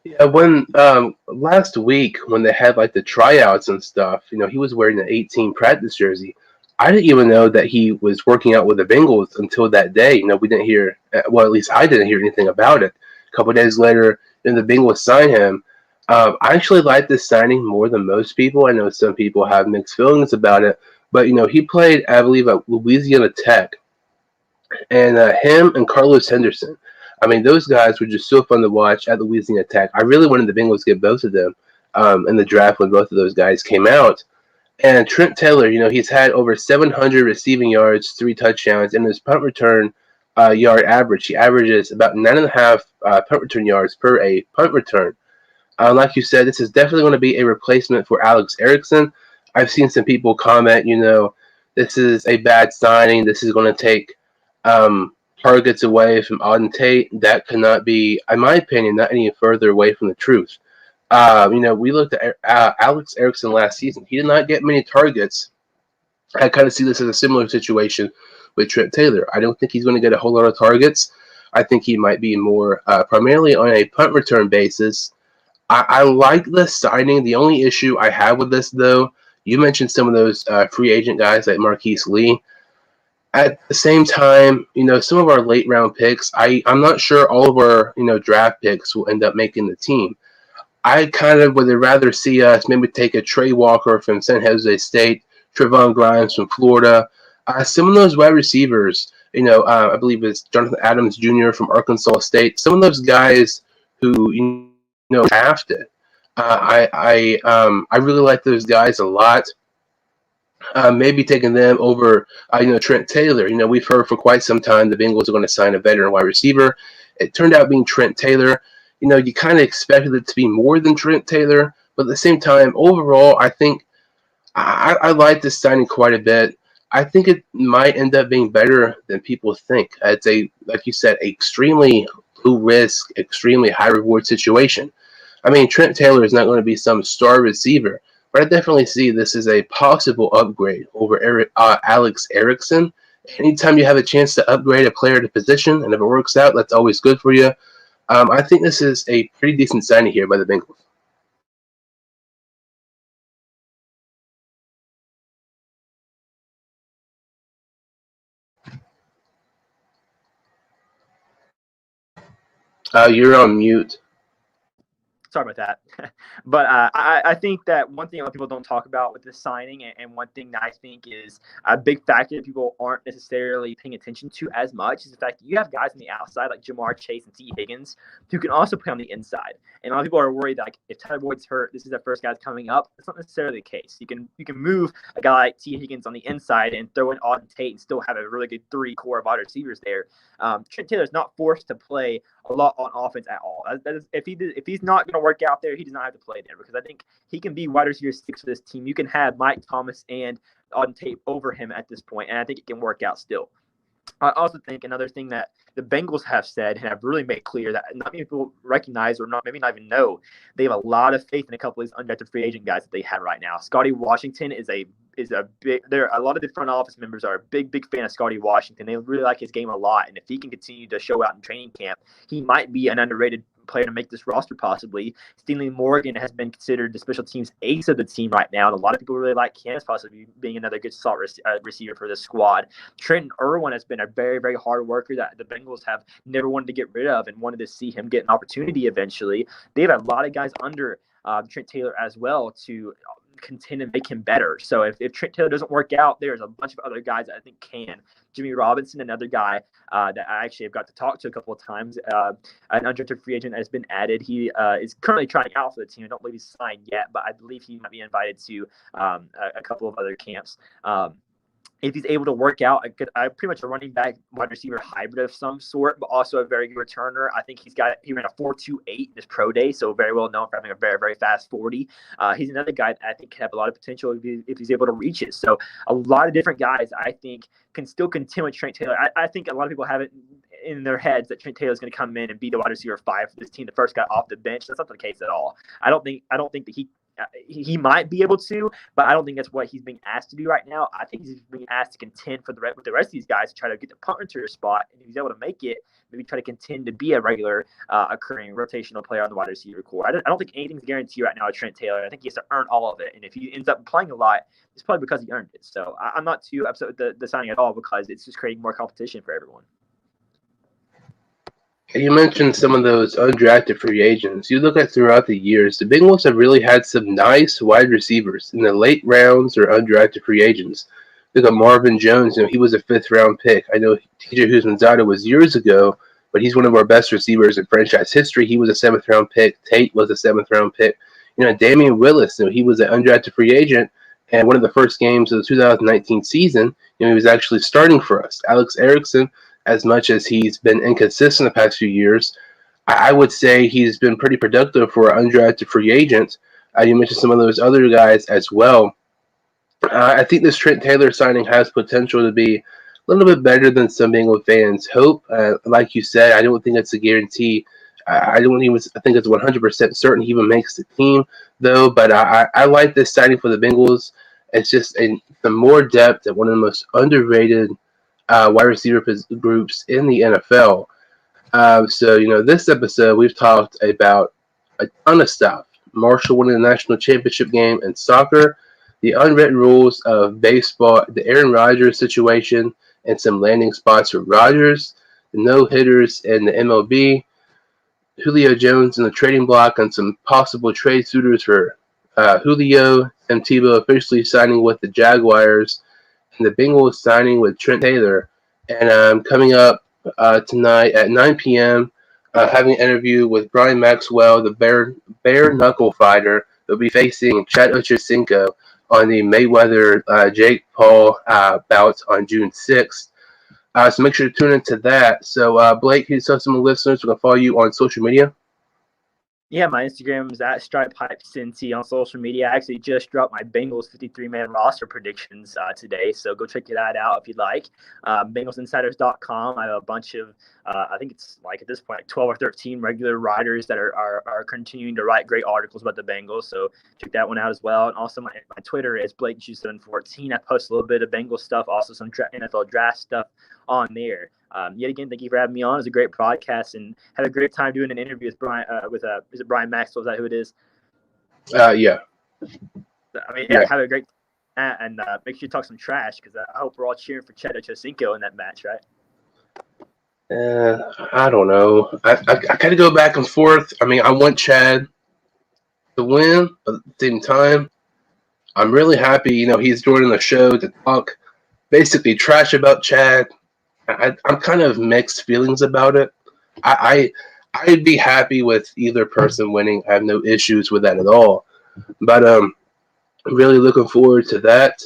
Yeah, when last week when they had like the tryouts and stuff, he was wearing the 18 practice jersey. I didn't even know that he was working out with the Bengals until that day. We didn't hear, well, at least I didn't hear anything about it. A couple of days later, the Bengals signed him. I actually like this signing more than most people. I know some people have mixed feelings about it, but he played, I believe, at Louisiana Tech, and him and Carlos Henderson. I mean, those guys were just so fun to watch at Louisiana Tech. I really wanted the Bengals to get both of them in the draft when both of those guys came out. And Trent Taylor, he's had over 700 receiving yards, 3 touchdowns, and his punt return yard average. He averages about 9.5 punt return yards per a punt return. Like you said, this is definitely going to be a replacement for Alex Erickson. I've seen some people comment, this is a bad signing. This is going to take targets away from Auden Tate. That cannot be, in my opinion, not any further away from the truth. We looked at Alex Erickson last season. He did not get many targets. I kind of see this as a similar situation with Trent Taylor. I don't think he's going to get a whole lot of targets. I think he might be more primarily on a punt return basis. I like this signing. The only issue I have with this, though, you mentioned some of those free agent guys like Marquise Lee. At the same time, some of our late round picks, I'm not sure all of our, draft picks will end up making the team. I kind of would rather see us maybe take a Trey Walker from San Jose State, Trevon Grimes from Florida, some of those wide receivers. I believe it's Jonathan Adams Jr. from Arkansas State. Some of those guys who drafted. I really like those guys a lot. Maybe taking them over, Trent Taylor. We've heard for quite some time the Bengals are going to sign a veteran wide receiver. It turned out being Trent Taylor. You kind of expected it to be more than Trent Taylor, but at the same time, overall, I think I like this signing quite a bit. I think it might end up being better than people think. It's like you said, extremely low risk, extremely high reward situation. I mean, Trent Taylor is not going to be some star receiver, but I definitely see this as a possible upgrade over Alex Erickson. Anytime you have a chance to upgrade a player to position, and if it works out, that's always good for you. I think this is a pretty decent signing here by the Bengals. You're on mute. Sorry about that. But I think that one thing a lot of people don't talk about with this signing, and one thing that I think is a big factor that people aren't necessarily paying attention to as much, is the fact that you have guys on the outside like Jamar Chase and T. Higgins who can also play on the inside. And a lot of people are worried that, like, if Tyler Boyd's hurt, this is the first guy coming up. That's not necessarily the case. You can move a guy like T. Higgins on the inside and throw in Auden Tate and still have a really good three core of wide receivers there. Trent Taylor's not forced to play a lot on offense at all. If he's not going to work out there, he does not have to play there, because I think he can be wide receiver 6 for this team. You can have Mike Thomas and Auden Tate over him at this point, and I think it can work out still. I also think another thing that the Bengals have said and have really made clear that not many people recognize, or maybe not even know, they have a lot of faith in a couple of these undrafted free agent guys that they have right now. Scotty Washington is a big. There a lot of the front office members are a big fan of Scotty Washington. They really like his game a lot, and if he can continue to show out in training camp, he might be an underrated player to make this roster possibly. Stanley Morgan has been considered the special teams ace of the team right now, and a lot of people really like him as possibly being another good slot receiver for the squad. Trenton Irwin has been a very hard worker that the Bengals have never wanted to get rid of and wanted to see him get an opportunity eventually. They have a lot of guys under Trent Taylor as well to contend and make him better. So if Trent Taylor doesn't work out, there's a bunch of other guys that I think can. Jimmy Robinson, another guy that I actually have got to talk to a couple of times, an undrafted free agent that has been added. He is currently trying out for the team. I don't believe he's signed yet, but I believe he might be invited to a couple of other camps. If he's able to work out, pretty much a running back wide receiver hybrid of some sort, but also a very good returner. I think he ran a 4.28 this pro day, so very well known for having a very fast 40. He's another guy that I think can have a lot of potential if he's able to reach it. So a lot of different guys I think can still contend with Trent Taylor. I think a lot of people have it in their heads that Trent Taylor is going to come in and be the wide receiver 5 for this team, the first guy off the bench. That's not the case at all. I don't think that he might be able to, but I don't think that's what he's being asked to do right now. I think he's being asked to contend with the rest of these guys to try to get the punt returner spot, and if he's able to make it, maybe try to contend to be a regular occurring rotational player on the wide receiver core. I don't think anything's guaranteed right now with Trent Taylor. I think he has to earn all of it, and if he ends up playing a lot, it's probably because he earned it. So I'm not too upset with the signing at all, because it's just creating more competition for everyone. You mentioned some of those undrafted free agents. You look at throughout the years, the Bengals have really had some nice wide receivers in the late rounds or undrafted free agents. Look at Marvin Jones. He was a 5th-round pick. I know TJ Houshmandzadeh was years ago, but he's one of our best receivers in franchise history. He was a 7th-round pick. Tate was a 7th-round pick. Damian Willis, he was an undrafted free agent, and one of the first games of the 2019 season, he was actually starting for us. Alex Erickson, as much as he's been inconsistent the past few years, I would say he's been pretty productive for an undrafted free agent. You mentioned some of those other guys as well. I think this Trent Taylor signing has potential to be a little bit better than some Bengal fans hope. Like you said, I don't think it's a guarantee. I think it's 100% certain he even makes the team, though. But I like this signing for the Bengals. It's just the more depth at one of the most underrated wide receiver groups in the NFL. So, this episode we've talked about a ton of stuff. Marshall winning the national championship game in soccer, the unwritten rules of baseball, the Aaron Rodgers situation, and some landing spots for Rodgers, the no-hitters in the MLB, Julio Jones in the trading block, and some possible trade suitors for Julio and Tebow officially signing with the Jaguars, and the Bengals signing with Trent Taylor. And coming up tonight at 9 p.m., having an interview with Brian Maxwell, the bare knuckle fighter. They'll be facing Chad Ochocinco on the Mayweather Jake Paul bout on June 6th. So make sure to tune into that. So Blake, can you tell some listeners who can follow you on social media? Yeah, my Instagram is at StripeHypeCincy on social media. I actually just dropped my Bengals 53-man roster predictions today, so go check that out if you'd like. BengalsInsiders.com. I have a bunch of, I think it's like at this point, like 12 or 13 regular writers that are continuing to write great articles about the Bengals, so check that one out as well. And also my Twitter is Blake Jude 714. I post a little bit of Bengals stuff, also some NFL draft stuff on there. Yet again, thank you for having me on. It was a great podcast, and had a great time doing an interview with Brian. Is it Brian Maxwell? Is that who it is? Yeah. I mean, yeah. Have a great time, and make sure you talk some trash, because I hope we're all cheering for Chad Ochocinco in that match, right? I don't know. I kind of go back and forth. I mean, I want Chad to win, but at the same time, I'm really happy. He's joining the show to talk basically trash about Chad. I'm kind of mixed feelings about it. I'd be happy with either person winning. I have no issues with that at all. But I'm really looking forward to that.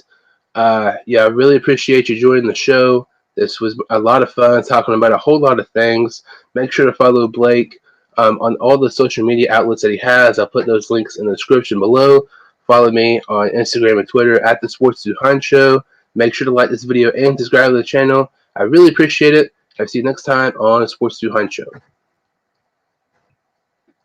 Yeah, I really appreciate you joining the show. This was a lot of fun talking about a whole lot of things. Make sure to follow Blake on all the social media outlets that he has. I'll put those links in the description below. Follow me on Instagram and Twitter at the Sports Dude Hunt Show. Make sure to like this video and subscribe to the channel. I really appreciate it. I'll see you next time on the Sports Dude Hunt Show.